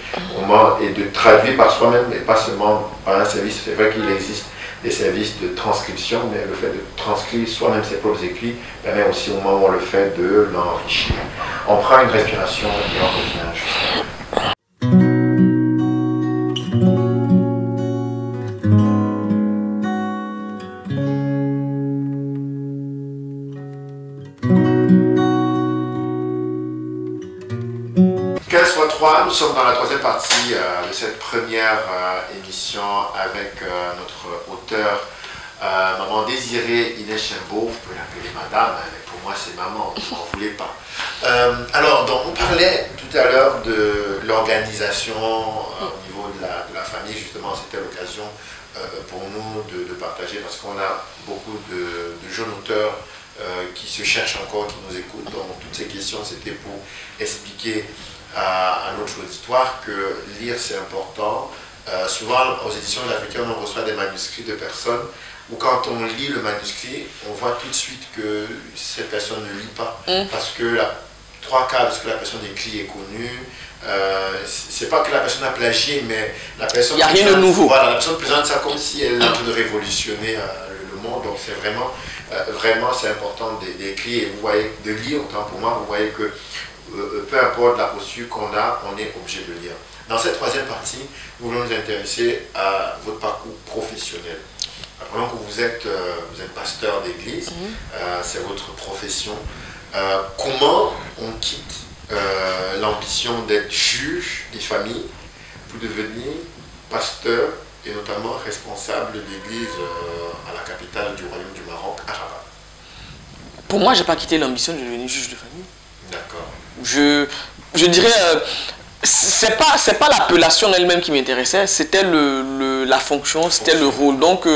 et de traduire par soi-même et pas seulement par un service. C'est vrai qu'il existe des services de transcription, mais le fait de transcrire soi-même ses propres écrits permet aussi au moment où on le fait de l'enrichir. On prend une respiration et on revient juste après. 3, nous sommes dans la 3e partie de cette première émission avec notre auteur, maman Désirée Inès Chimbaud. Vous pouvez l'appeler madame, mais pour moi c'est maman, ne m'en voulez pas. Alors, donc, on parlait tout à l'heure de l'organisation au niveau de la famille, justement, c'était l'occasion pour nous de partager, parce qu'on a beaucoup de jeunes auteurs qui se cherchent encore, qui nous écoutent. Donc, toutes ces questions, c'était pour expliquer à notre auditoire que lire c'est important. Souvent aux éditions de l'Africaine on reçoit des manuscrits de personnes où quand on lit le manuscrit on voit tout de suite que cette personne ne lit pas parce que 3 quarts de ce que la personne écrit est connu. C'est pas que la personne a plagié, mais la personne, il n'y a rien de nouveau. Voilà, la personne présente ça comme si elle est en train de révolutionner le monde. Donc c'est vraiment c'est important d'écrire et vous voyez, de lire. Autant pour moi, vous voyez que peu importe la posture qu'on a, on est obligé de lire. Dans cette 3e partie, nous voulons nous intéresser à votre parcours professionnel. Apprenons que vous êtes pasteur d'église, c'est votre profession. Comment on quitte l'ambition d'être juge des familles pour devenir pasteur et notamment responsable de l'église à la capitale du royaume du Maroc, à Rabat? Pour moi, je n'ai pas quitté l'ambition de devenir juge de famille. D'accord. Je dirais, c'est pas l'appellation elle-même qui m'intéressait, c'était la fonction, c'était le rôle. Donc,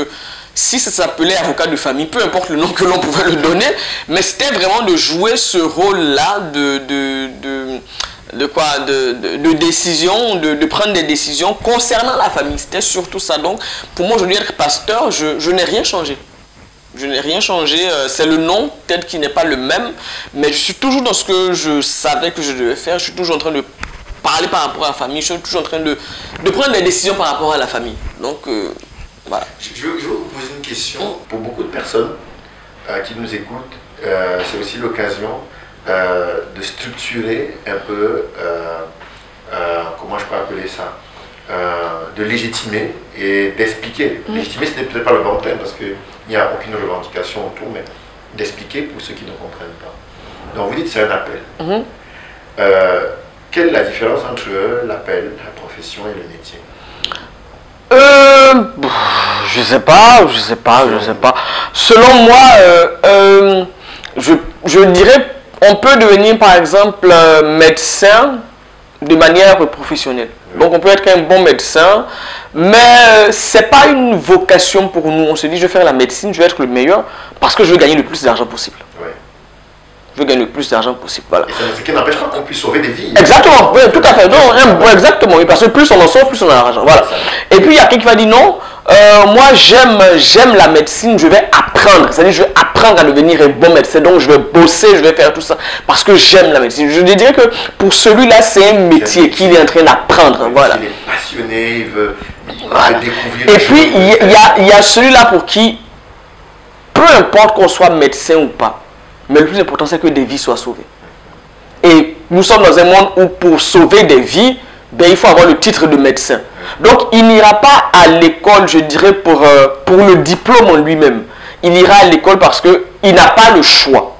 si ça s'appelait avocat de famille, peu importe le nom que l'on pouvait le donner, mais c'était vraiment de jouer ce rôle-là de décision, de prendre des décisions concernant la famille. C'était surtout ça. Donc, pour moi, aujourd'hui, être pasteur, je n'ai rien changé. Je n'ai rien changé, c'est le nom peut-être qui n'est pas le même, mais je suis toujours dans ce que je savais que je devais faire, je suis toujours en train de parler par rapport à la famille, je suis toujours en train de prendre des décisions par rapport à la famille. Donc, voilà. Je veux vous poser une question. Pour beaucoup de personnes qui nous écoutent, c'est aussi l'occasion de structurer un peu, comment je peux appeler ça, de légitimer et d'expliquer. Légitimer, ce n'est peut-être pas le bon terme parce qu'il n'y a aucune revendication autour, mais d'expliquer pour ceux qui ne comprennent pas. Donc vous dites c'est un appel. Quelle est la différence entre l'appel, la profession et le métier? Je sais pas. Selon moi, je dirais, on peut devenir par exemple médecin de manière professionnelle. Donc on peut être un bon médecin, mais c'est pas une vocation pour nous. On se dit je vais faire la médecine, je vais être le meilleur parce que je veux gagner le plus d'argent possible. Ouais. Je veux gagner le plus d'argent possible. Voilà. Et ce qui n'empêche pas qu'on puisse sauver des vies. Exactement, oui, tout à fait. Non, exactement, oui, parce que plus on en sauve, plus on a d'argent. Voilà. Et puis il y a quelqu'un qui va dire non, moi j'aime la médecine, je vais apprendre. C'est-à-dire je vais apprendre à devenir un bon médecin, donc je vais bosser, je vais faire tout ça parce que j'aime la médecine. Je dirais que pour celui-là, c'est un métier qu'il est en train d'apprendre. Voilà. Il est passionné, il veut découvrir. Et puis il y a celui-là pour qui, peu importe qu'on soit médecin ou pas, mais le plus important c'est que des vies soient sauvées. Et nous sommes dans un monde où pour sauver des vies, ben, il faut avoir le titre de médecin. Donc il n'ira pas à l'école, je dirais, pour le diplôme en lui-même. Il ira à l'école parce qu'il n'a pas le choix.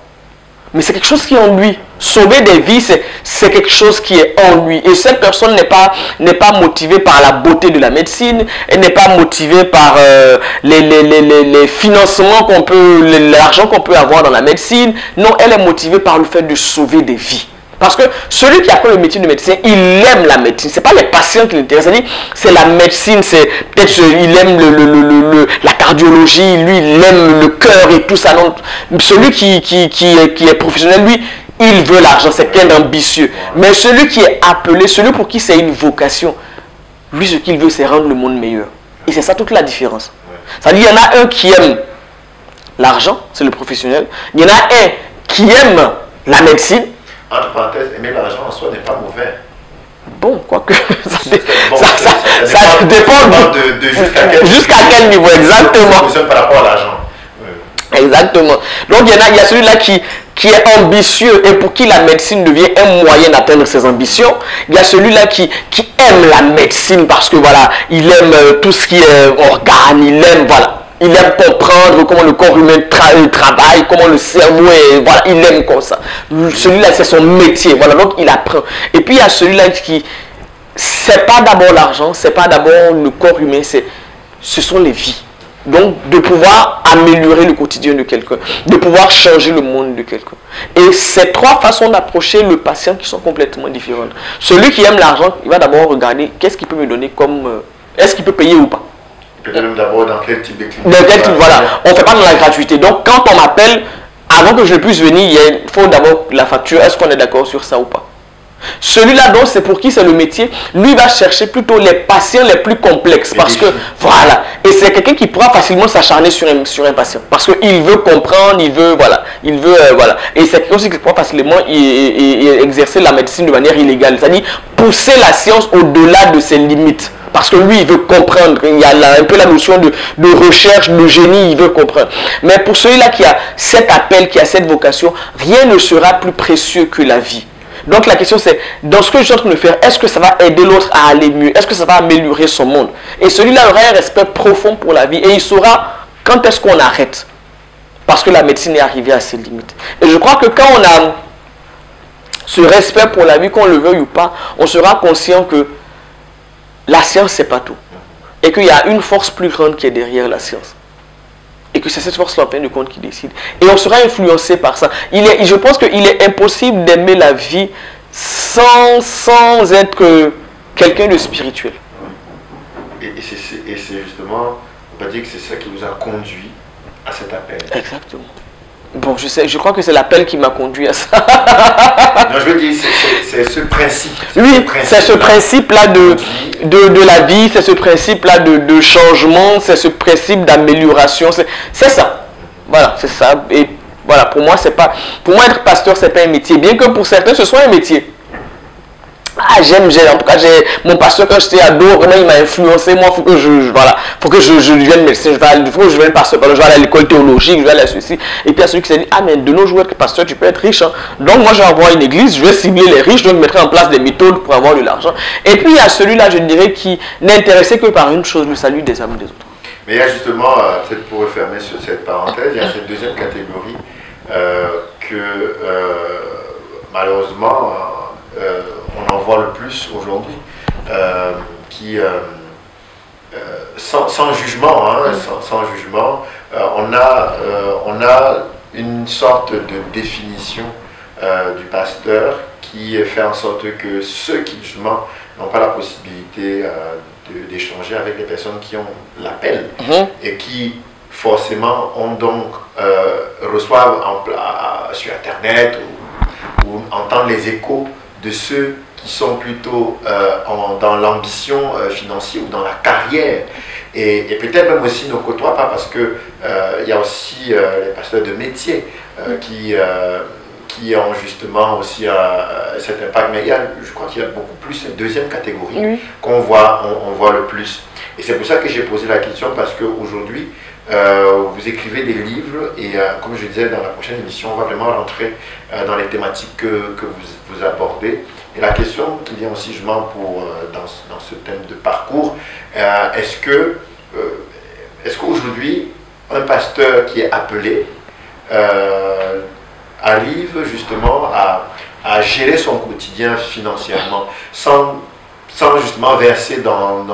Mais c'est quelque chose qui est en lui. Sauver des vies, c'est quelque chose qui est en lui. Et cette personne n'est pas motivée par la beauté de la médecine, elle n'est pas motivée par les financements qu'on peut, l'argent qu'on peut avoir dans la médecine. Non, elle est motivée par le fait de sauver des vies. Parce que celui qui apprend le métier de médecin, il aime la médecine. Ce n'est pas les patients qui l'intéressent. C'est la médecine. C'est peut-être il aime la cardiologie. Lui, il aime le cœur et tout ça. Donc, celui qui est professionnel, lui, il veut l'argent. C'est quelqu'un d'ambitieux. Mais celui qui est appelé, celui pour qui c'est une vocation, lui, ce qu'il veut, c'est rendre le monde meilleur. Et c'est ça toute la différence. C'est-à-dire, il y en a un qui aime l'argent, c'est le professionnel. Il y en a un qui aime la médecine. Entre parenthèses, aimer l'argent en soi n'est pas mauvais. Bon, quoique, ça dépend de jusqu'à quel niveau, exactement. Par rapport à l'argent. Exactement. Donc, il y a celui-là qui est ambitieux et pour qui la médecine devient un moyen d'atteindre ses ambitions. Il y a celui-là qui aime la médecine parce que, voilà, il aime tout ce qui est organe, il aime, voilà. Il aime comprendre comment le corps humain travaille, comment le cerveau est, voilà, il aime comme ça. Celui-là, c'est son métier, voilà, donc il apprend. Et puis il y a celui-là qui, c'est pas d'abord l'argent, c'est pas d'abord le corps humain, ce sont les vies. Donc de pouvoir améliorer le quotidien de quelqu'un, de pouvoir changer le monde de quelqu'un. Et ces trois façons d'approcher le patient qui sont complètement différentes. Celui qui aime l'argent, il va d'abord regarder qu'est-ce qu'il peut me donner comme, est-ce qu'il peut payer ou pas. Peut-être même d'abord dans quel type de clinique. Voilà, on ne fait pas dans la gratuité. Donc quand on m'appelle, avant que je puisse venir, il faut d'abord la facture. Est-ce qu'on est d'accord sur ça ou pas? Celui-là, donc, c'est pour qui c'est le métier. Lui va chercher plutôt les patients les plus complexes. Parce que, voilà. Et c'est quelqu'un qui pourra facilement s'acharner sur un patient. Parce qu'il veut comprendre, il veut, voilà. Voilà. Et c'est quelqu'un aussi qui pourra facilement exercer la médecine de manière illégale. C'est-à-dire pousser la science au-delà de ses limites. Parce que lui, il veut comprendre. Il y a un peu la notion de recherche, de génie, il veut comprendre. Mais pour celui-là qui a cet appel, qui a cette vocation, rien ne sera plus précieux que la vie. Donc la question c'est, dans ce que je suis en train de faire, est-ce que ça va aider l'autre à aller mieux? Est-ce que ça va améliorer son monde? Et celui-là aura un respect profond pour la vie et il saura quand est-ce qu'on arrête. Parce que la médecine est arrivée à ses limites. Et je crois que quand on a ce respect pour la vie, qu'on le veuille ou pas, on sera conscient que la science, c'est pas tout. Et qu'il y a une force plus grande qui est derrière la science. Et que c'est cette force-là, en fin de compte, qui décide. Et on sera influencé par ça. Je pense qu'il est impossible d'aimer la vie sans être quelqu'un de spirituel. Et c'est justement, on va dire que c'est ça qui vous a conduit à cet appel. Exactement. Bon, je crois que c'est l'appel qui m'a conduit à ça. Non, je veux dire, c'est ce principe. Oui, c'est ce principe-là de la vie, c'est ce principe-là de changement, c'est ce principe d'amélioration. C'est ça. Voilà, c'est ça. Et voilà, pour moi, être pasteur, c'est pas un métier. Bien que pour certains, ce soit un métier. Ah, j'aime, en tout cas, mon pasteur, quand j'étais ado, vraiment, il m'a influencé. Moi, faut que je devienne médecin, faut que je devienne pasteur, je vais aller à l'école théologique, je vais aller à ceci. Et puis, il y a celui qui s'est dit, ah, mais de nos jours, être pasteur, tu peux être riche. Hein. Donc, moi, je vais avoir une église, je vais cibler les riches, donc je mettrai en place des méthodes pour avoir de l'argent. Et puis, il y a celui-là, je dirais, qui n'est intéressé que par une chose, le salut des âmes des autres. Mais il y a justement, peut-être pour refermer sur cette parenthèse, il y a cette deuxième catégorie malheureusement, on en voit le plus aujourd'hui, qui, sans jugement, hein, sans jugement, on a une sorte de définition du pasteur qui fait en sorte que ceux qui justement n'ont pas la possibilité d'échanger avec les personnes qui ont l'appel et qui forcément reçoivent sur Internet ou entendent les échos de ceux qui sont plutôt dans l'ambition financière ou dans la carrière. Et peut-être même aussi ne côtoient pas, parce que il y a aussi les pasteurs de métier qui ont justement aussi cet impact. Mais je crois qu'il y a beaucoup plus cette deuxième catégorie qu'on voit, on voit le plus. Et c'est pour ça que j'ai posé la question, parce qu'aujourd'hui, vous écrivez des livres et comme je disais, dans la prochaine émission, on va vraiment rentrer dans les thématiques que vous abordez. Et la question qui vient aussi justement dans ce thème de parcours, est-ce qu'aujourd'hui, un pasteur qui est appelé arrive justement à gérer son quotidien financièrement sans justement verser dans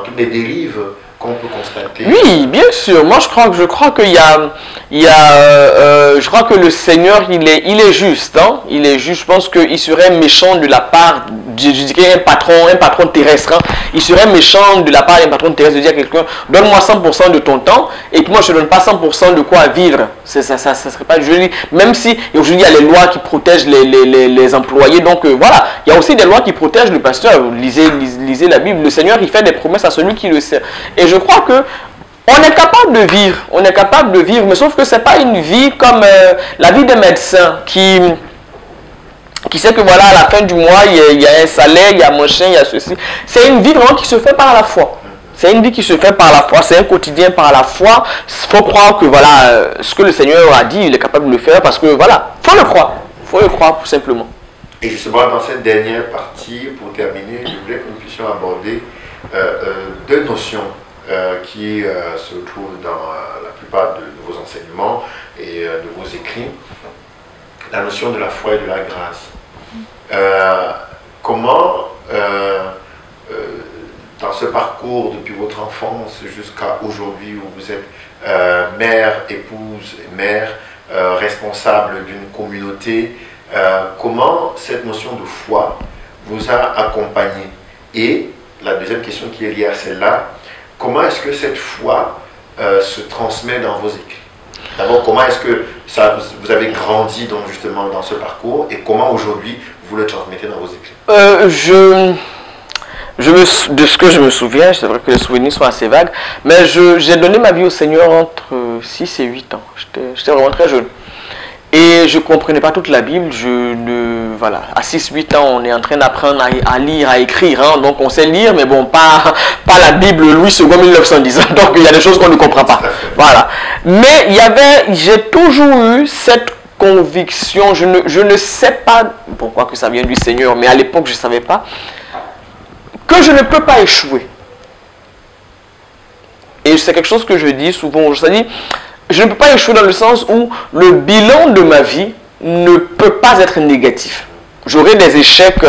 toutes les dérives qu'on peut constater? Oui, bien sûr. Moi, je crois qu'il y a, je crois que le Seigneur, il est juste. Hein? Il est juste. Je pense qu'il serait méchant de la part, je dirais un patron terrestre. Hein? Il serait méchant de la part d'un patron terrestre de dire à quelqu'un, donne-moi 100% de ton temps, et puis moi, je ne donne pas 100% de quoi vivre. Ça serait pas joli. Même si aujourd'hui, il y a les lois qui protègent les employés. Donc, voilà. Il y a aussi des lois qui protègent le pasteur. Lisez la Bible. Le Seigneur, il fait des promesses à celui qui le sert. Et je crois que on est capable de vivre, mais sauf que c'est pas une vie comme la vie des médecins qui sait que voilà, à la fin du mois, il y a un salaire, il y a machin, il y a ceci. C'est une vie vraiment qui se fait par la foi. C'est une vie qui se fait par la foi, c'est un quotidien par la foi. Il faut croire que voilà, ce que le Seigneur a dit, il est capable de le faire, parce que voilà, faut le croire tout simplement. Et justement, dans cette dernière partie, pour terminer, je voulais que nous puissions aborder deux notions qui se retrouvent dans la plupart de vos enseignements et de vos écrits. La notion de la foi et de la grâce. Comment, dans ce parcours depuis votre enfance jusqu'à aujourd'hui où vous êtes mère, épouse, mère, responsable d'une communauté, comment cette notion de foi vous a accompagné? Et la deuxième question qui est liée à celle-là, comment est-ce que cette foi se transmet dans vos écrits? D'abord, comment est-ce que vous avez grandi justement dans ce parcours, et comment aujourd'hui vous le transmettez dans vos écrits? De ce que je me souviens, c'est vrai que les souvenirs sont assez vagues, mais j'ai donné ma vie au Seigneur entre 6 et 8 ans. J'étais vraiment très jeune. Et je ne comprenais pas toute la Bible. Voilà, à 6-8 ans, on est en train d'apprendre à lire, à écrire. Hein. Donc on sait lire, mais bon, pas la Bible Louis II 1910. Donc il y a des choses qu'on ne comprend pas. Voilà. Mais j'ai toujours eu cette conviction, je ne sais pas, pourquoi que ça vient du Seigneur, mais à l'époque je ne savais pas, que je ne peux pas échouer. Et c'est quelque chose que je dis souvent, je dis, je ne peux pas échouer dans le sens où le bilan de ma vie ne peut pas être négatif. J'aurai des échecs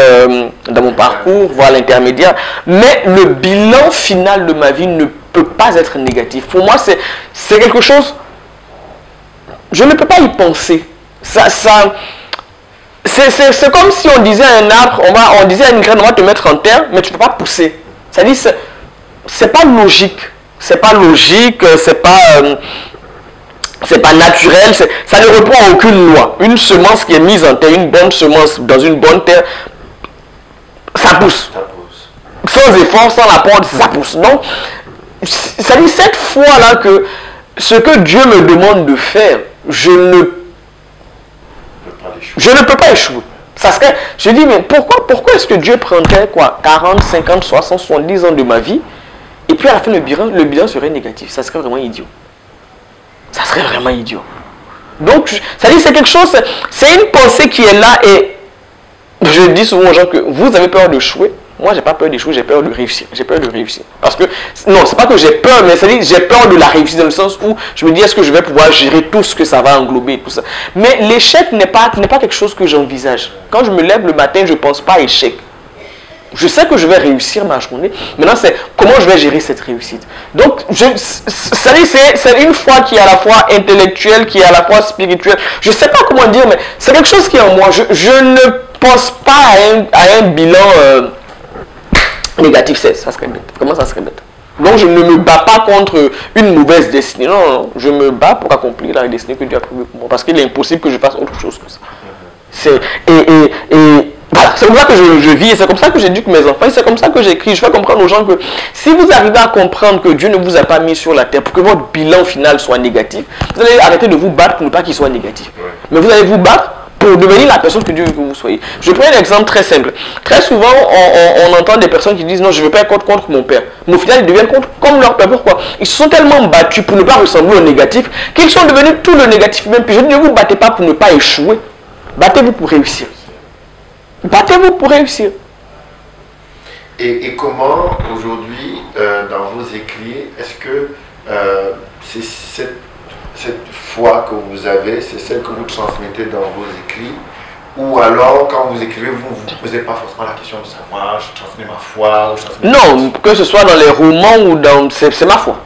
dans mon parcours, voire l'intermédiaire, mais le bilan final de ma vie ne peut pas être négatif. Pour moi, c'est quelque chose, je ne peux pas y penser. C'est comme si on disait à un arbre, on disait à une graine, on va te mettre en terre, mais tu ne peux pas pousser. C'est-à-dire, c'est pas logique. C'est pas logique, c'est pas naturel, ça ne répond à aucune loi. Une semence qui est mise en terre, une bonne semence dans une bonne terre, ça pousse. Sans effort, sans l'apport, ça pousse. Donc, ça dit cette fois-là que ce que Dieu me demande de faire, je ne peux pas échouer. Ça serait, je dis, mais pourquoi est-ce que Dieu prendrait quoi, 40, 50, 60, 70 ans de ma vie, et puis à la fin, le bilan serait négatif? Ça serait vraiment idiot. Ça serait vraiment idiot. Donc, ça dit, c'est quelque chose, c'est une pensée qui est là, et je dis souvent aux gens que vous avez peur d'échouer. Moi, j'ai pas peur d'échouer, j'ai peur de réussir. J'ai peur de réussir. Parce que, non, c'est pas que j'ai peur, mais ça dit, j'ai peur de la réussite dans le sens où je me dis, est-ce que je vais pouvoir gérer tout ce que ça va englober, tout ça. Mais l'échec n'est pas quelque chose que j'envisage. Quand je me lève le matin, je pense pas à échec. Je sais que je vais réussir ma journée. Maintenant, c'est comment je vais gérer cette réussite. Donc, c'est une foi qui est à la fois intellectuelle, qui est à la fois spirituelle. Je ne sais pas comment dire, mais c'est quelque chose qui est en moi. Je ne pense pas à un bilan négatif. Ça serait bête. Comment ça serait bête? Donc, je ne me bats pas contre une mauvaise destinée. Non, non, je me bats pour accomplir la destinée que Dieu a prévue pour moi. Parce qu'il est impossible que je fasse autre chose que ça. Voilà, c'est comme ça que je vis et c'est comme ça que j'éduque mes enfants et c'est comme ça que j'écris. Je fais comprendre aux gens que si vous arrivez à comprendre que Dieu ne vous a pas mis sur la terre pour que votre bilan final soit négatif, vous allez arrêter de vous battre pour ne pas qu'il soit négatif. Mais vous allez vous battre pour devenir la personne que Dieu veut que vous soyez. Je prends un exemple très simple. Très souvent, on entend des personnes qui disent non, je ne veux pas être contre mon père. Mais au final, ils deviennent comme leur père. Pourquoi? Ils se sont tellement battus pour ne pas ressembler au négatif qu'ils sont devenus tout le négatif même. Puis je dis, ne vous battez pas pour ne pas échouer. Battez-vous pour réussir. Battez-vous pour réussir. Et comment, aujourd'hui, dans vos écrits, est-ce que c'est cette foi que vous avez, c'est celle que vous transmettez dans vos écrits? Ou alors, quand vous écrivez, vous ne vous posez pas forcément la question de savoir, je transmets ma foi, ou je transmets... Non, que ce soit dans les romans ou dans... C'est ma foi.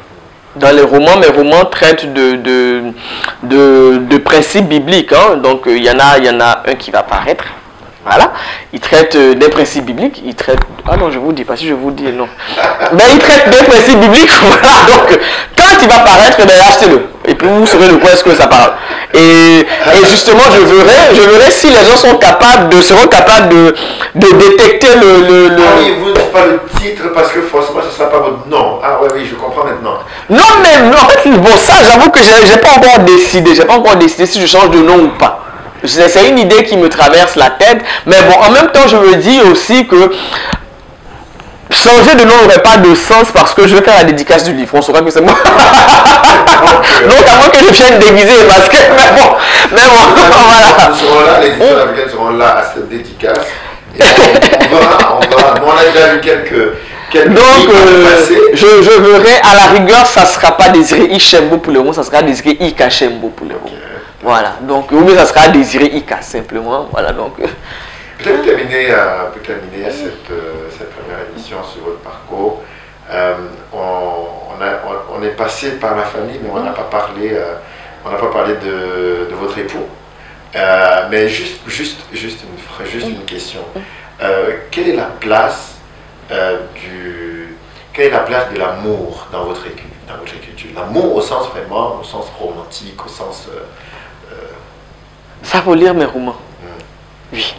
Dans les romans, mes romans traitent de principes bibliques. Hein. Donc, il y en a un qui va paraître. Voilà, il traite des principes bibliques, il traite... Ah non, je vous dis pas, si je vous dis non. Mais il traite des principes bibliques, voilà, donc quand il va paraître, ben, achetez-le. Et puis vous saurez de quoi est-ce que ça parle. Et justement, je verrai si les gens seront capables de détecter le... Ah oui, vous ne dites pas le titre parce que forcément ce ne sera pas votre nom. Ah oui, je comprends maintenant. Non, mais en fait, bon, ça, j'avoue que j'ai pas encore décidé. J'ai pas encore décidé si je change de nom ou pas. C'est une idée qui me traverse la tête, mais bon, en même temps, je me dis aussi que changer de nom n'aurait pas de sens parce que je vais faire la dédicace du livre. On saura que c'est moi. Donc, à moins que je vienne déguiser, parce que, mais bon, voilà. Nous serons là, les éditions africaines seront là à cette dédicace. Et on a déjà vu quelques donc, je verrai, à la rigueur, ça ne sera pas Désiré Ichembo pour le moment, ça sera Désiré Ika Chembo pour le moment. Voilà, donc, ou bien ça sera Désiré Ika, simplement, voilà, donc... Peut-être terminer cette première émission sur votre parcours. On est passé par la famille, mais on n'a pas parlé de votre époux. Mais juste une question. Quelle est la place de l'amour dans votre écriture? L'amour au sens vraiment, au sens romantique, au sens... Ça faut lire mes romans. Oui.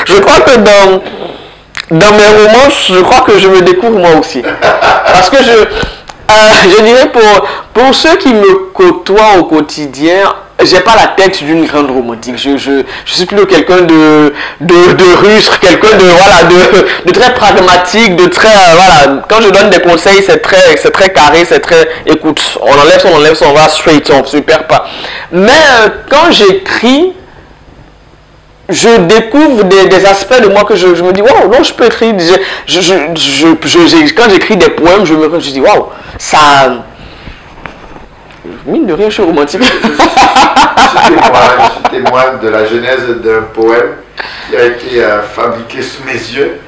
Je crois que dans mes romans, je crois que je me découvre moi aussi. Parce que je dirais pour ceux qui me côtoient au quotidien, j'ai pas la tête d'une grande romantique. Je suis plutôt quelqu'un de rustre, quelqu'un de très pragmatique, de très voilà. Quand je donne des conseils, c'est très carré, c'est très écoute, on enlève ça, on va straight, on se perd pas. Mais quand j'écris, je découvre des aspects de moi que je me dis waouh, non, je peux écrire. Quand j'écris des poèmes, je dis waouh, ça Mine de rien, je suis romantique. Je suis témoin de la genèse d'un poème qui a été fabriqué sous mes yeux.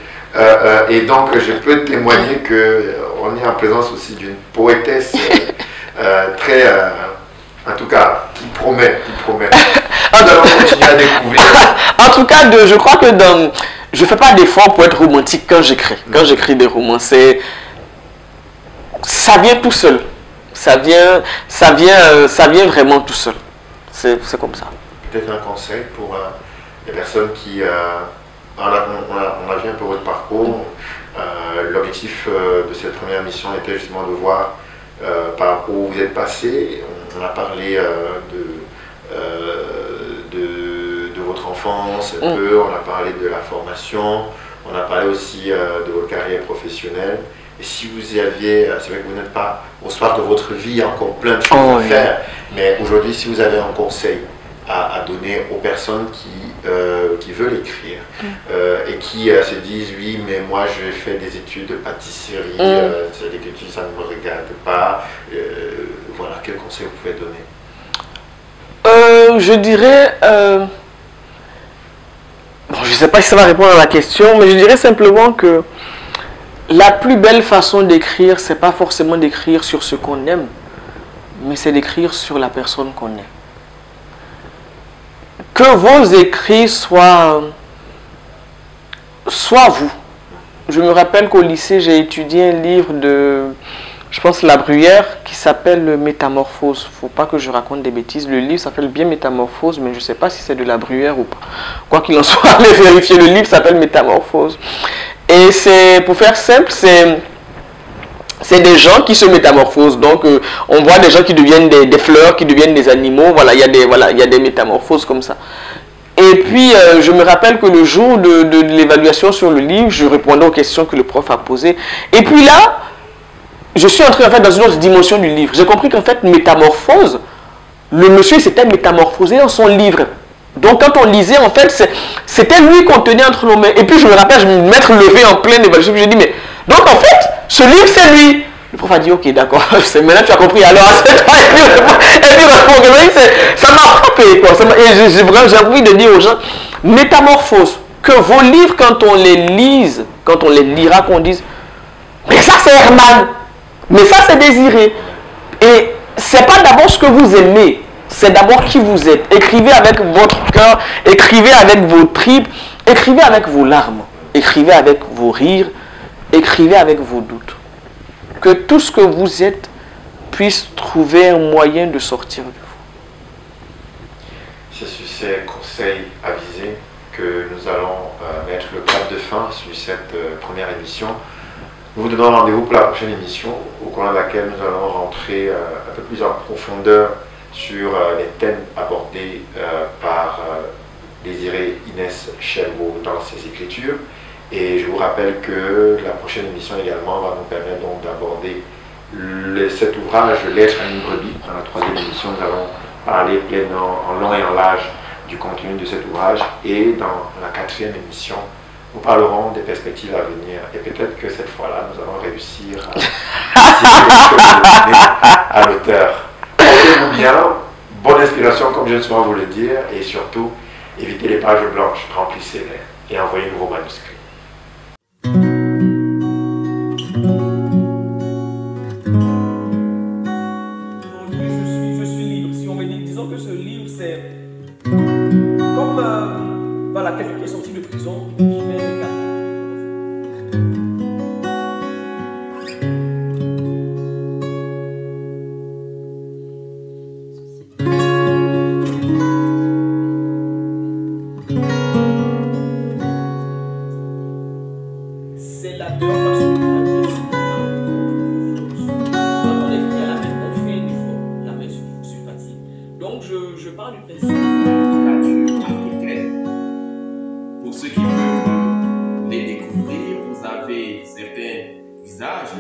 Et donc, je peux témoigner qu'on est en présence aussi d'une poétesse très, en tout cas, qui promet. Nous allons continuer à découvrir. En tout cas, je crois que je ne fais pas d'effort pour être romantique quand j'écris. Quand j'écris des romans, ça vient tout seul. Ça vient vraiment tout seul. C'est comme ça. Peut-être un conseil pour les personnes qui... on a vu un peu votre parcours. L'objectif de cette première mission était justement de voir par rapport où vous êtes passé. On a parlé de votre enfance un peu, on a parlé de la formation, on a parlé aussi de votre carrière professionnelle. Et si vous y aviez, c'est vrai que vous n'êtes pas au soir de votre vie, il y a encore plein de choses à faire, mais aujourd'hui, si vous avez un conseil à donner aux personnes qui veulent écrire et qui se disent oui, mais moi je fais des études de pâtisserie, l'écriture ça ne me regarde pas, voilà, quel conseil vous pouvez donner? Je dirais, bon, je ne sais pas si ça va répondre à la question, mais je dirais simplement que la plus belle façon d'écrire, c'est pas forcément d'écrire sur ce qu'on aime, mais c'est d'écrire sur la personne qu'on est. Que vos écrits soient vous. Je me rappelle qu'au lycée, j'ai étudié un livre de, je pense, La Bruyère, qui s'appelle Métamorphose. Il ne faut pas que je raconte des bêtises. Le livre s'appelle bien Métamorphose, mais je ne sais pas si c'est de La Bruyère ou pas. Quoi qu'il en soit, allez vérifier. Le livre s'appelle Métamorphose. Et c'est, pour faire simple, c'est des gens qui se métamorphosent. Donc, on voit des gens qui deviennent des fleurs, qui deviennent des animaux. Voilà, il y a des métamorphoses comme ça. Et puis, je me rappelle que le jour de l'évaluation sur le livre, je répondais aux questions que le prof a posées. Et puis là, je suis entré en fait dans une autre dimension du livre. J'ai compris qu'en fait, métamorphose, le monsieur s'était métamorphosé dans son livre. Donc, quand on lisait, en fait, c'était lui qu'on tenait entre nos mains. Et puis, je me rappelle, je me m'être levé en pleine évaluation. Puis, j'ai dit, mais donc, en fait, ce livre, c'est lui. Le prof a dit, ok, d'accord, maintenant tu as compris. Alors, c'est toi. Et puis, ça m'a frappé, quoi. Et j'ai envie de dire aux gens, métamorphose, que vos livres, quand on les lise, quand on les lira, qu'on dise, mais ça, c'est Herman. Mais ça, c'est Désiré. Et c'est pas d'abord ce que vous aimez. C'est d'abord qui vous êtes. Écrivez avec votre cœur, écrivez avec vos tripes, écrivez avec vos larmes, écrivez avec vos rires, écrivez avec vos doutes. Que tout ce que vous êtes puisse trouver un moyen de sortir de vous. C'est sur ces conseils avisés que nous allons mettre le cap de fin sur cette première émission. Nous vous donnons rendez-vous pour la prochaine émission, au cours de laquelle nous allons rentrer un peu plus en profondeur sur les thèmes abordés par Désiré Inès Chelvaux dans ses écritures. Et je vous rappelle que la prochaine émission également va nous permettre donc d'aborder cet ouvrage, Lettres à une brebis. Dans la troisième émission, nous allons parler en long et en large du contenu de cet ouvrage. Et dans la quatrième émission, nous parlerons des perspectives à venir. Et peut-être que cette fois-là, nous allons réussir à l'auteur. Portez-vous bien, bonne inspiration, comme je viens souvent vous le dire, et surtout, évitez les pages blanches, remplissez-les et envoyez-nous vos manuscrits. Je suis libre. Si on me dit, disons que ce livre, c'est comme voilà, quelqu'un qui est sorti de prison, qui met les cartes. C'est la peur parce que quand on écrit à la main, on fait un effort, la main se fatigue. Donc je parle du principe. Nature africaine. Pour ceux qui veulent les découvrir, vous avez certains visages